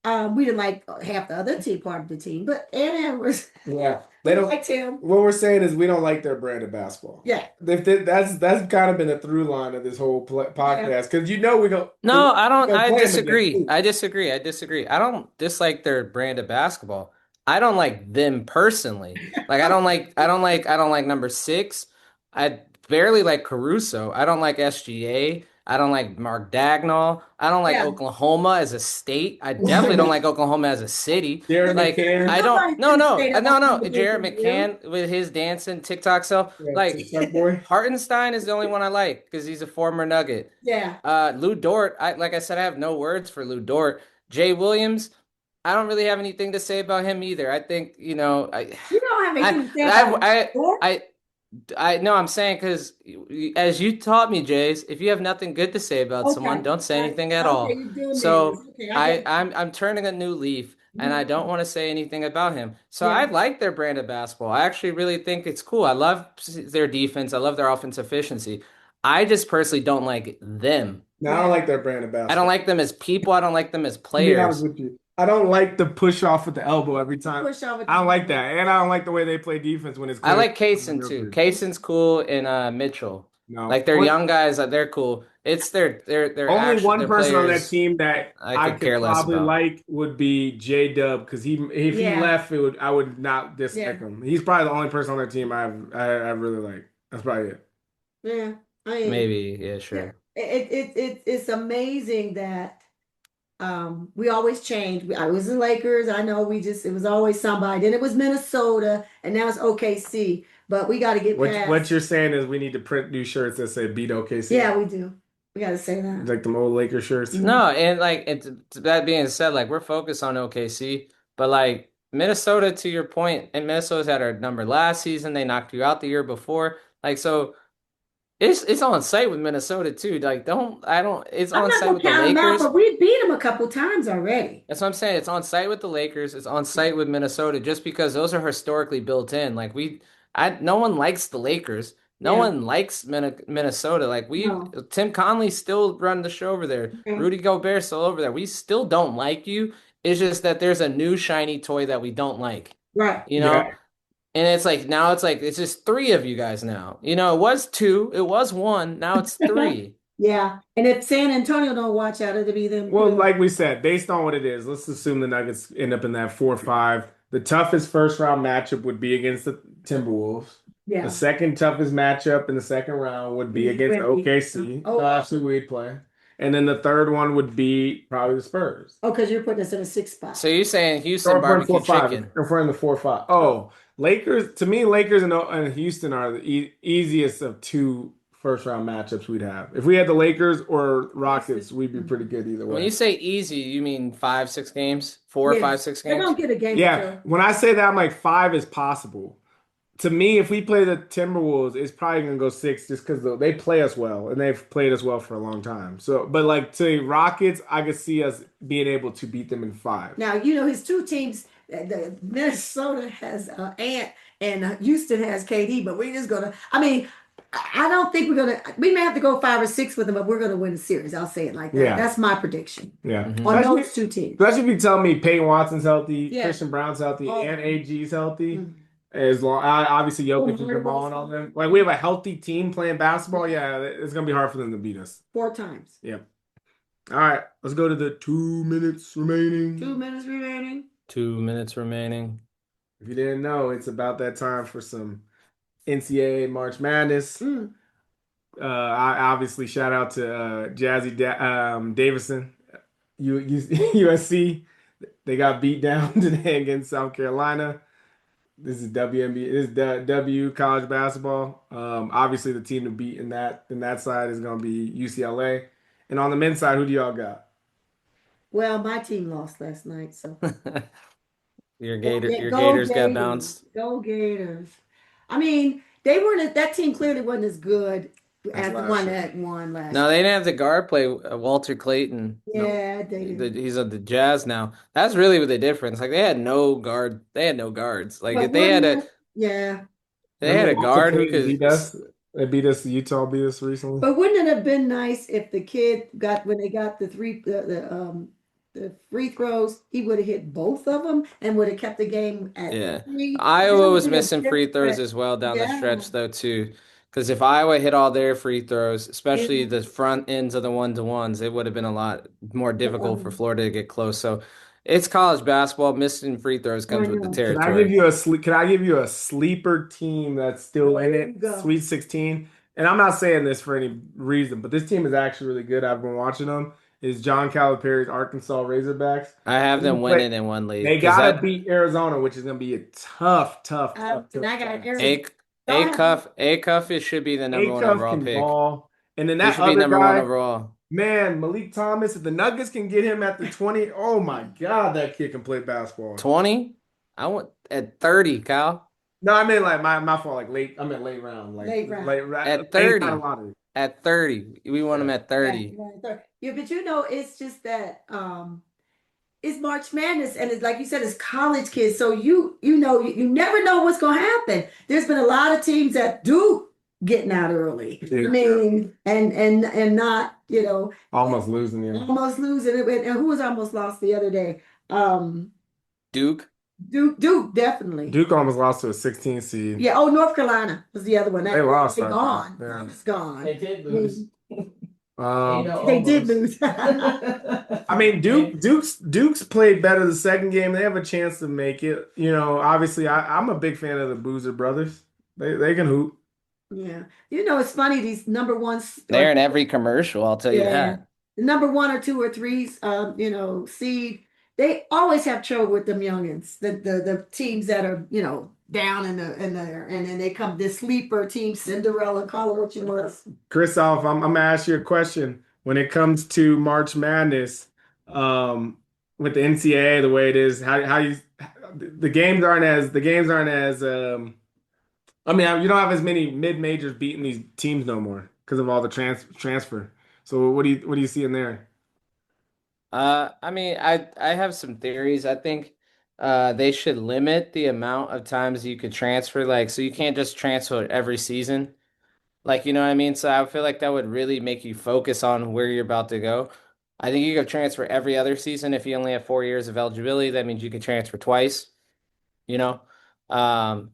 We didn't like half the other team part of the team, but Ant Edwards. Yeah. They don't like him. What we're saying is we don't like their brand of basketball. Yeah, that's kind of been a through line of this whole podcast because we go. No, I don't. I disagree. I disagree. I don't dislike their brand of basketball. I don't like them personally. Like I don't like number 6. I barely like Caruso. I don't like SGA. I don't like Mark Dagnall. I don't like Oklahoma as a state. I definitely don't like Oklahoma as a city. Jared McCann. I don't. No. Jared McCann with his dancing TikTok self. Hartenstein is the only one I like because he's a former Nugget. Yeah. Lou Dort. Like I said, I have no words for Lou Dort. Jay Williams. I don't really have anything to say about him either. I think you don't have anything to say about Dort? No, I'm saying because as you taught me, Jays, if you have nothing good to say about someone, don't say anything at all. So I'm turning a new leaf and I don't want to say anything about him. So I like their brand of basketball. I actually really think it's cool. I love their defense. I love their offensive efficiency. I just personally don't like them. No, I don't like their brand of basketball. I don't like them as people. I don't like them as players. To be honest with you. I don't like the push off with the elbow every time. I don't like that. And I don't like the way they play defense when it's clear. I like Kaysen too. Kaysen's cool and Mitchell. No. Like they're young guys, they're cool. It's their only one person on that team that I could probably like would be J-Dub because if he left, I would not dislike him. He's probably the only person on that team I really like. That's probably it. Yeah, maybe sure. It's amazing that. We always change. I was the Lakers. I know it was always somebody. Then it was Minnesota, and now it's OKC. But we got to get past. What you're saying is we need to print new shirts that say "Beat OKC." Yeah, we do. We got to say that. Like them old Lakers shirts. No, and that being said, like we're focused on OKC, but like Minnesota, to your point, and Minnesota's had our number last season. They knocked you out the year before. Like so, It's on site with Minnesota too. Like don't I don't it's I'm on not site gonna with the count them out, Lakers. but we beat them a couple times already. That's what I'm saying. It's on site with the Lakers. It's on site with Minnesota just because those are historically built in. No one likes the Lakers. No Yeah. one likes Minnesota. No. Tim Conley still run the show over there. Okay. Rudy Gobert still over there. We still don't like you. It's just that there's a new shiny toy that we don't like, Right. you know? Yeah. And it's like now it's like it's just three of you guys now. It was two, it was one, now it's three. Yeah. And if San Antonio don't watch out, it'll be them Well, too. like we said, based on what it is, let's assume the Nuggets end up in that 4-5. The toughest first round matchup would be against the Timberwolves. The Yeah. second toughest matchup in the second round would be against OKC. Oh, That's who we'd play. And then the third one would be probably the Spurs. oh, because you're putting us in a sixth spot. So you're saying Or Houston if we're in barbecue 4-5, chicken. if we're in the 4-5. Oh, Lakers, to me, Lakers and Houston are the easiest of two first round matchups we'd have. If we had the Lakers or Rockets, we'd be pretty good either When way. you say easy, you mean 5, 6 games? Four, Yeah. 5, 6 They're games? gonna get a game or Yeah, two. when I say that, I'm like five is possible. To me, if we play the Timberwolves, it's probably gonna go six just because they play us well and they've played us well for a long time. So, but like to Rockets, I could see us being able to beat them in five. Now, his two teams, the Minnesota has Ant and Houston has KD, but we're just gonna, I mean, I don't think we may have to go 5 or 6 with them, but we're gonna win the series. I'll say it like that. Yeah, That's my prediction yeah. Hmm. on Especially, those two teams. especially if you tell me Peyton Watson's healthy, Yeah. Christian Brown's healthy, Oh, and AG's healthy. mm. As long, obviously Oh, Jokic is Harden the ball and all also. them. Like we have a healthy team playing basketball. Yeah, it's gonna be hard for them to beat us. 4 times. Yeah. All right, let's go to the 2 minutes remaining. 2 minutes remaining. 2 minutes remaining. If you didn't know, it's about that time for some NCAA March Madness. Mm. I obviously shout out to Davison, USC. They got beat down today against South Carolina. This is WNBA. This is W college basketball. Obviously, the team to beat in that side is going to be UCLA. And on the men's side, who do y'all got? Well, my team lost last night, so Your go Gators got Gators. bounced. Go Gators. I mean, they weren't that team clearly wasn't as good That's as the last one year. that won last No, year. they didn't have the guard play Walter Clayton. No, Yeah, they didn't. he's at the Jazz now. That's really the difference. Like they had no guard. They had no guards. Like if But wouldn't it, yeah. they had Remember a Walter guard who Clayton could. beat us? They beat us. Utah beat us recently. But wouldn't it have been nice if the kid got when they got the free throws, he would have hit both of them and would have kept the game at Yeah. 3. That Iowa would have was been a missing free throws different. as well down the Yeah, stretch though too. Because if Iowa hit all their free throws, especially yeah. the front ends of the one-to-ones, it would have been a lot more difficult for Florida to get close. So it's college basketball. Missing free throws I comes with the know. territory. Can I give you a sleeper team that's still in There you it? go. Sweet 16. And I'm not saying this for any reason, but this team is actually really good. I've been watching them. Is John Calipari's Arkansas Razorbacks. I have They them play- winning in one league They because gotta that beat Arizona, which is gonna be a tough And I got task. Arizona. A Cuff it should be the number one Acuff overall can pick. ball. And then He that should be other number one guy, overall. man, Malik Thomas, if the Nuggets can get him at the 20, oh my God, that kid can play basketball. 20? I want at 30, Kyle. No, I mean like my fault, like late. I meant late round, like Late round. late round, At late round 30. lottery. At 30. We want him Yeah. at 30. Yeah, but it's just that it's March Madness, and it's like you said, it's college kids. So you never know what's gonna happen. There's been a lot of teams that do getting out early. Yeah. I mean, and not, Almost losing, yeah. almost losing it. And who was almost lost the other day? Duke. Duke definitely. Duke almost lost to a 16 seed. Yeah. Oh, North Carolina was the other one. They lost, They I gone. think. Yeah. It's gone. did lose. Um, They did lose. I mean, Duke's played better the second game. They have a chance to make it. Obviously, I'm a big fan of the Boozer brothers. They can hoop. Yeah. It's funny, these number ones. They're in every commercial, I'll tell you Yeah. that. The number 1 or 2 or 3s, seed, they always have trouble with them youngins. The teams that are, down in there, and then they come this sleeper team, Cinderella, call it what you want. Christoph, I'm gonna ask you a question. When it comes to March Madness, with the NCAA the way it is, how you the games aren't as I mean, you don't have as many mid majors beating these teams no more because of all the transfer. So what do you see in there? I mean, I have some theories. I think they should limit the amount of times you could transfer, like so you can't just transfer every season. Like, you know what I mean? So I feel like that would really make you focus on where you're about to go. I think you could transfer every other season if you only have 4 years of eligibility. That means you could transfer twice, you know?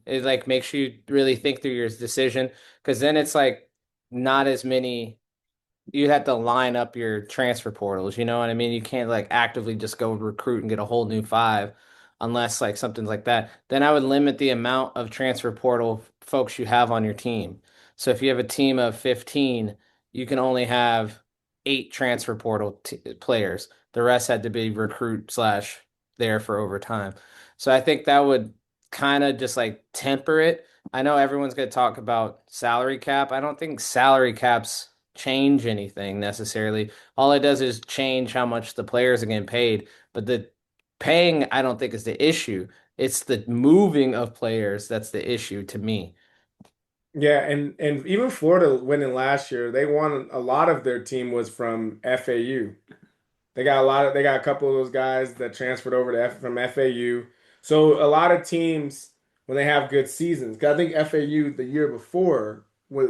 It like makes you really think through your decision because then it's like not as many you have to line up your transfer portals. You know what I mean? You can't like actively just go recruit and get a whole new five unless like something like that. Then I would limit the amount of transfer portal folks you have on your team. So if you have a team of 15, you can only have eight transfer portal players. The rest had to be recruit slash there for overtime. So I think that would kind of just like temper it. I know everyone's going to talk about salary cap. I don't think salary caps change anything necessarily. All it does is change how much the players are getting paid. But the paying, I don't think is the issue. It's the moving of players that's the issue to me. Yeah, and even Florida winning last year, they won a lot of their team was from FAU. They got a couple of those guys that transferred over from FAU. So a lot of teams when they have good seasons, 'cause I think FAU the year before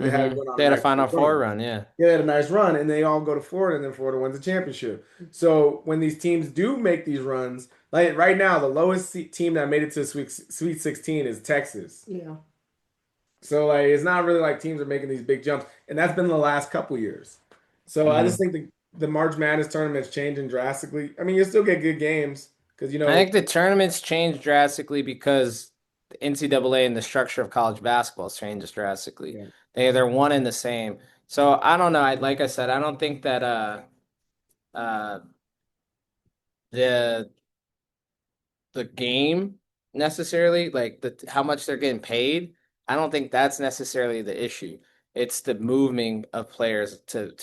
had went on They a had a nice Final Four run. run, yeah. Yeah, they had a nice run, and they all go to Florida, and then Florida wins the championship. So when these teams do make these runs, like right now, the lowest team that made it to Sweet 16 is Texas. Yeah. So like it's not really like teams are making these big jumps, and that's been the last couple years. So I just hmm think the March Madness tournament's changing drastically. I mean, you still get good games because I think the tournaments changed drastically because the NCAA and the structure of college basketball changes drastically. yeah. They're one and the same. So I don't know. Like I said, I don't think that uh the the game necessarily, like how much they're getting paid. I don't think that's necessarily the issue. It's the moving of players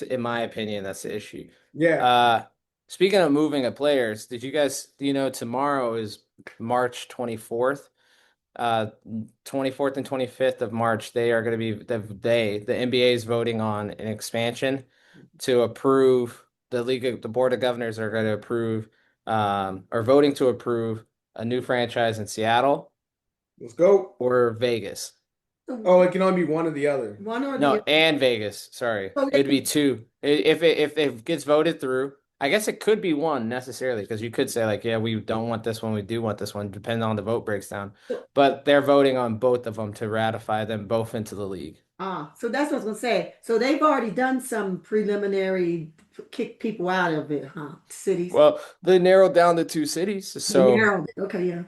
in my opinion, that's the issue. Yeah. Uh, Speaking of moving of players, did you guys, tomorrow is March 24th? 24th and 25th of March, they are going to be the NBA is voting on an expansion to approve the board of governors are going to approve are voting to approve a new franchise in Seattle Let's go. or Vegas. Oh, it can only be one or the other. One or the No, other. and Vegas. Sorry. So they It'd be can, two. If it gets voted through, I guess it could be one necessarily because you could say like, yeah, we don't want this one, we do want this one, depending on the vote breaks down. so, But they're voting on both of them to ratify them both into the league. so that's what I was gonna say. So they've already done some preliminary kick people out of it, huh? Cities. Well, they narrowed down the two cities, They so narrowed it. Okay, yeah.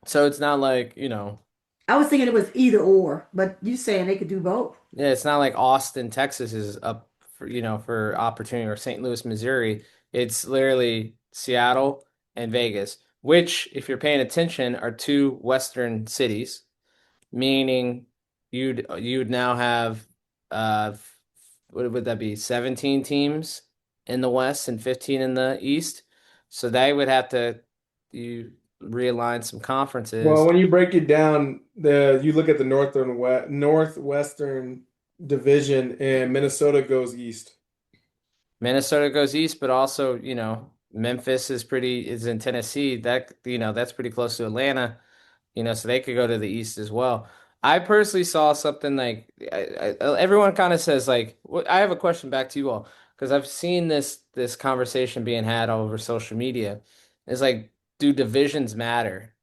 it's not like, you know, I was thinking it was either or, but you saying they could do both. yeah, it's not like Austin, Texas is up for, for opportunity or St. Louis, Missouri. It's literally Seattle and Vegas, which, if you're paying attention, are two Western cities, meaning you'd now have what would that be? 17 teams in the West and 15 in the East. So they would have to you realign some Well, conferences. when you break it down, the you look at the Northwestern Division, and Minnesota goes east. Minnesota goes east, but also, Memphis is in Tennessee. That's pretty close to Atlanta, so they could go to the east as well. I personally saw something like everyone kind of says like I have a question back to you all because I've seen this conversation being had all over social media. It's like, do divisions matter?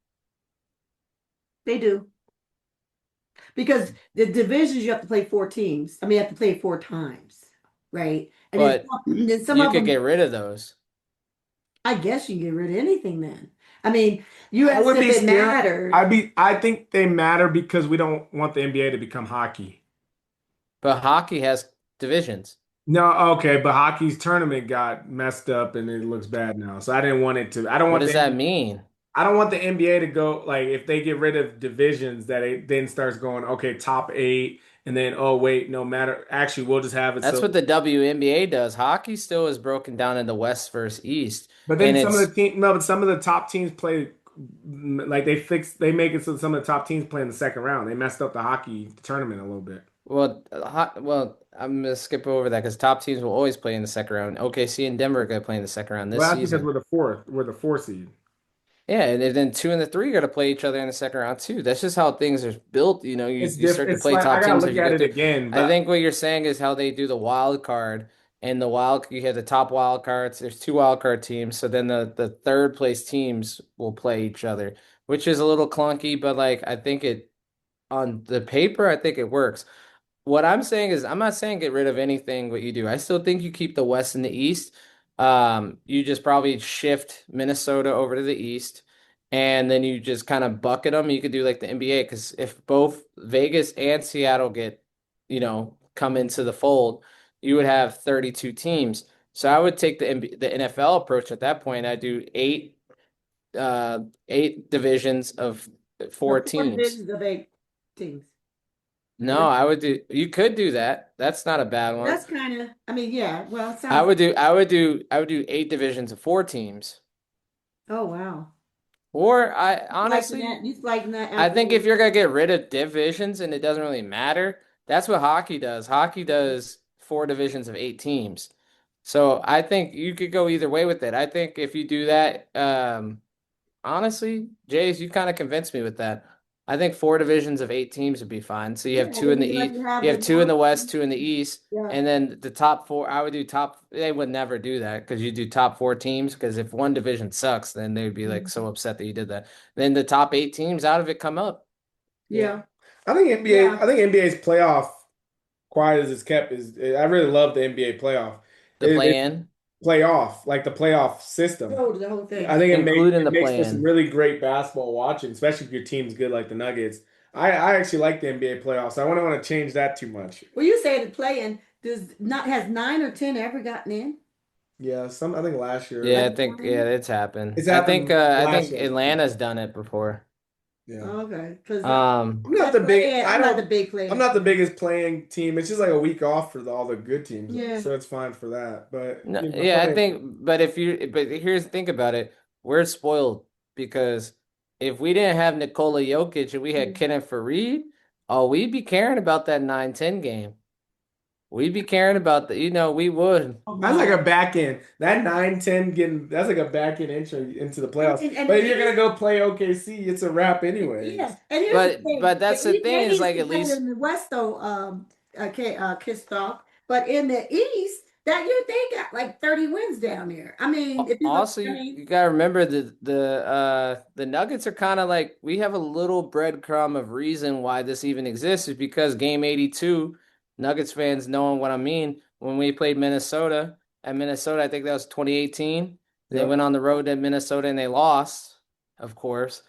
They do. Because the divisions you have to play four teams. I mean, you have to play four times, right? And then, But then some you of could them, get rid of those. I guess you can get rid of anything then. I mean, you I asked would if be it scared. mattered. I think they matter because we don't want the NBA to become hockey. But hockey has divisions. No, okay, but hockey's tournament got messed up and it looks bad now. So I didn't want it to. I don't What want does the that mean? I don't want the NBA to go like if they get rid of divisions that it then starts going okay top eight and then oh wait no matter actually we'll just have it That's so. what the WNBA does. Hockey still is broken down into West versus East, But then and some of it's the team no, but some of the top teams play like they make it so some of the top teams play in the second round. They messed up the hockey tournament a little bit. Well, I'm gonna skip over that because top teams will always play in the second round. OKC and Denver are gonna play in the second round this Well, that's because season. we're the four seed. Yeah, and then two and the three got to play each other in the second round too. That's just how things are built. You know, It's you start to It's play like I top gotta teams as look you at go it through. again, I but think what you're saying is how they do the wild card and you have the top wild cards. There's two wild card teams, so then the third place teams will play each other, which is a little clunky, but like I think it on the paper, I think it works. What I'm saying is, I'm not saying get rid of anything what you do. I still think you keep the West and the East. You just probably shift Minnesota over to the East, and then you just kind of bucket them. You could do like the NBA because if both Vegas and Seattle come into the fold, you would have 32 teams. So I would take the NFL approach at that point. I do eight divisions of The four four teams. divisions of 8 teams. No, you could do that. That's not a bad one. That's kind of, I mean, yeah. Well, it sounds. I would do eight divisions of four teams. Oh wow. Or I Liking honestly, that? You liking that I after? think if you're gonna get rid of divisions and it doesn't really matter, that's what hockey does. Hockey does four divisions of eight teams. So I think you could go either way with it. I think if you do that, honestly, Jays, you kind of convinced me with that. I think four divisions of eight teams would be fine. So you Yeah, have two then in the you like East, to have you the have two in North. the West, two in the East, Yeah. and then the top four. I would do top. They would never do that because you do top four teams. Because if one division sucks, then they would be like so upset that you did that. Then the top eight teams out of it come up. yeah. Yeah. I Yeah. think NBA's playoff, quiet as it's kept, is I really love the NBA playoff. The It play in, playoff, like the playoff system. The whole I thing. think including it the makes play for some in. really great basketball watching, especially if your team's good like the Nuggets. I actually like the NBA playoffs. I wouldn't want to change that too much. Well, you say the playing does not has 9 or 10 ever gotten in? Yeah, some I think last Yeah, year I think it's happened. it's happened I last think year. Atlanta's done it before. Yeah. Okay, because Um, that playing, I'm not the big I'm playing. not the biggest playing team. It's just like a week off for all the good teams, Yeah. so it's fine for that. But No, you know, yeah, I playing. think, but here's think about it. We're spoiled because if we didn't have Nikola Jokic and we had Kenneth Faried, oh, we'd be caring about that 9-10 game. We'd be caring about we would. Oh That's like my. a back end. That 9-10 getting that's like a back end entry into the playoffs. And But the if you're gonna East, go play OKC, it's a wrap yeah. anyways. And here's the But thing: the that's the East, thing they is used like to at play least in the West, though. Okay, Kistoff, but in the East, that year they got like 30 wins down there. I mean, if you look, also I you, mean, you gotta remember the Nuggets are kind of like we have a little breadcrumb of reason why this even exists is because game 82, Nuggets fans knowing what I mean, when we played Minnesota at Minnesota, I think that was 2018. They Yep. went on the road to Minnesota and they lost, of course.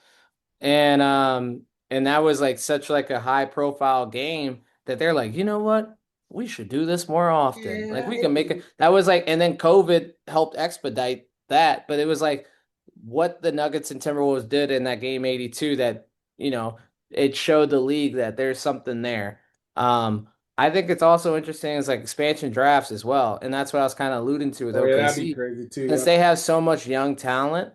And that was like such like a high profile game that they're like, you know what? We should do this more often. Like yeah, we can it make it. is. That was like, and then COVID helped expedite that. But it was like what the Nuggets and Timberwolves did in that game 82 that, you know, it showed the league that there's something there. Um, I think it's also interesting is like expansion drafts as well. And that's what I was kind of alluding to with Oh yeah, that'd be OKC. crazy too. Since Yep. they have so much young talent,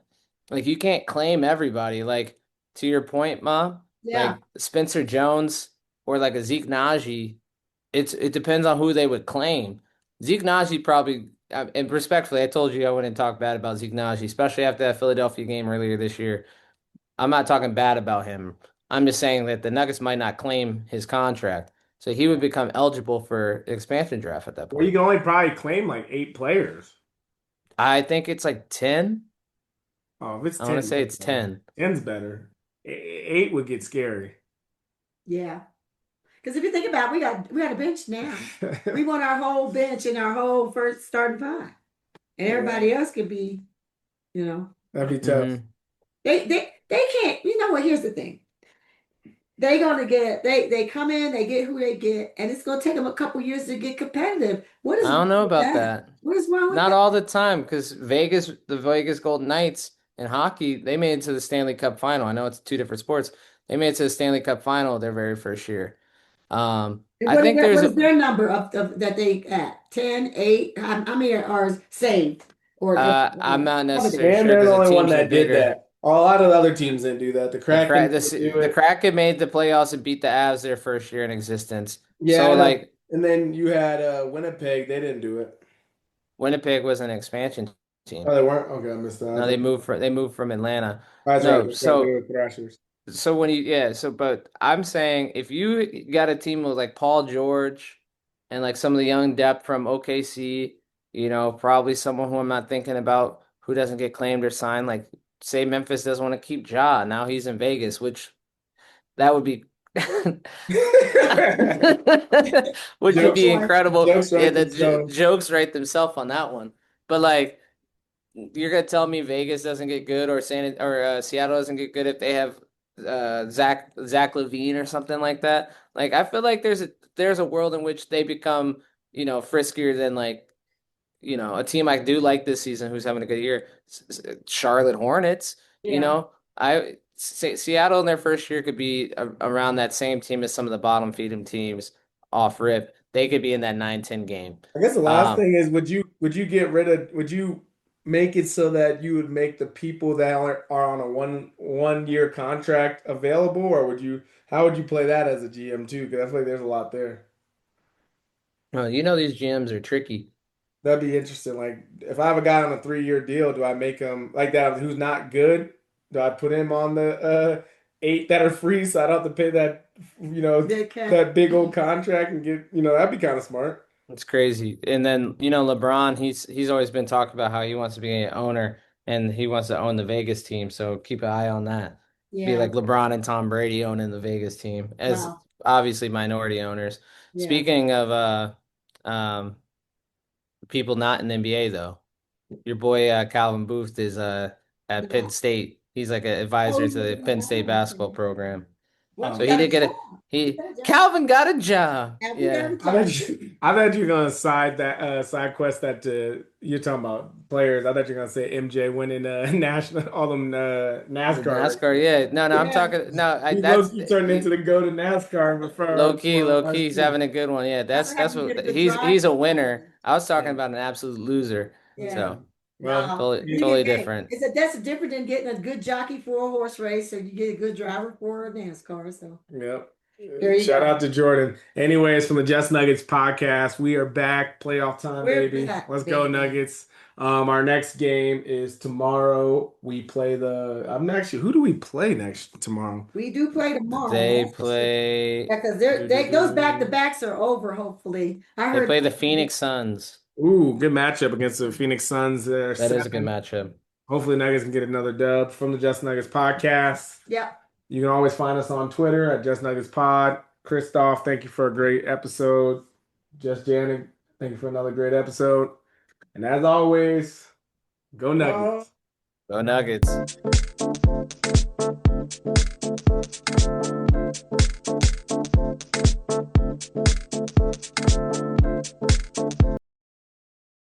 like you can't claim everybody. Like to your point, Mom, Yeah. like Spencer Jones or like a Zeke Naji, it depends on who they would claim. Zeke Naji probably, and respectfully, I told you I wouldn't talk bad about Zeke Naji, especially after that Philadelphia game earlier this year. I'm not talking bad about him. I'm just saying that the Nuggets might not claim his contract, so he would become eligible for expansion draft at that Well, you point. can only probably claim like 8 players. I think it's like 10. Oh, if it's I want to 10, say that's it's better. 10. 10's better. 8 would get scary. Yeah. Because if you think about it, we got a bench now. We want our whole bench and our whole first starting five. And Yeah, everybody else could be, you know, that'd be tough. Hmm. they can't, you know what, here's the thing. They come in, they get who they get, and it's gonna take them a couple years to get competitive. What I is don't wrong know with about that? that. What is wrong with Not that? all the time, because the Vegas Golden Knights in hockey, they made it to the Stanley Cup final. I know it's two different sports. They made it to the Stanley Cup final their very first year. And I think there's what is their number of that they at 10, 8? How many are saved or I'm not necessarily coveted? And sure they're because the the only one teams are that did bigger. that. A lot of the other teams didn't do that. The Kraken didn't do The it. Kraken made the playoffs and beat the Avs their first year in existence. Yeah, So and, like and then you had Winnipeg. They didn't do it. Winnipeg was an expansion Oh, team. they weren't? Okay, I missed that. No, they moved from Atlanta. That's right. No, That's right. They were Thrashers. so when you yeah, so but I'm saying if you got a team with like Paul George and like some of the young depth from OKC, probably someone who I'm not thinking about who doesn't get claimed or signed, like say Memphis doesn't want to keep Ja, now he's in Vegas, which that would be which would Jokes, be Boy, incredible. jokes Yeah, right the themselves. jokes write themselves on that one. But like you're gonna tell me Vegas doesn't get good or Seattle doesn't get good if they have Zach Levine or something like that. Like I feel like there's a world in which they become friskier than like a team I do like this season who's having a good year. Charlotte Hornets. yeah. I say Seattle in their first year could be around that same team as some of the bottom feeding teams off rip. They could be in that 9-10 game. I guess the last Um, thing is, would you get rid of? Would you make it so that you would make the people that are on a one year contract available, or would you? How would you play that as a GM too? Because I feel like there's a lot there. these GMs are tricky. That'd be interesting. Like, if I have a guy on a 3 year deal, do I make him like that who's not good? Do I put him on the eight that are free so I don't have to pay that, Big cat. that big old contract and get, that'd be kind of smart. It's crazy. And then, LeBron, he's always been talking about how he wants to be an owner and he wants to own the Vegas team. So keep an eye on that. Be Yeah. like LeBron and Tom Brady owning the Vegas team as Wow. obviously minority owners. Yeah. Speaking of people not in NBA though, your boy Calvin Booth is at Penn Yeah. State. He's like an Oh, advisor to the yeah. Penn State basketball program. Well, So he he got a did get job. a He he got a job. Calvin got a job. Have you got Yeah. a job? I thought you were gonna side quest that you're talking about players. I thought you were gonna say MJ winning national all them The NASCAR NASCAR, races. yeah. No, I'm Yeah. talking. No, He low that's key turned into the go to NASCAR low for key. us He's too. having a good one. Yeah, that's Have you get a what good he's a driver? winner. I was talking Yeah. about an absolute loser. Yeah. Yeah. So Well, No. You totally get, hey, different. that's different than getting a good jockey for a horse race, or you get a good driver for a NASCAR. So yep. there you Shout go. out to Jordan. Anyways, from the Just Nuggets podcast, we are back. Playoff time, We're baby. back, Let's go, baby. Nuggets. Our next game is tomorrow. We play I'm actually, who do we play next tomorrow? We do play tomorrow, They that's for sure. play. Because those back to Doo-doo-doo. backs are over, hopefully. I They heard play the Phoenix Suns. Ooh, good matchup against the Phoenix Suns. They're That is a good 7. matchup. Hopefully, Nuggets can get another dub from the Just Nuggets podcast. yeah. You can always find us on Twitter at Just Nuggets Pod. Christoph, thank you for a great episode. Just Janet, thank you for another great episode. And as always, go Go Nuggets. Go Nuggets.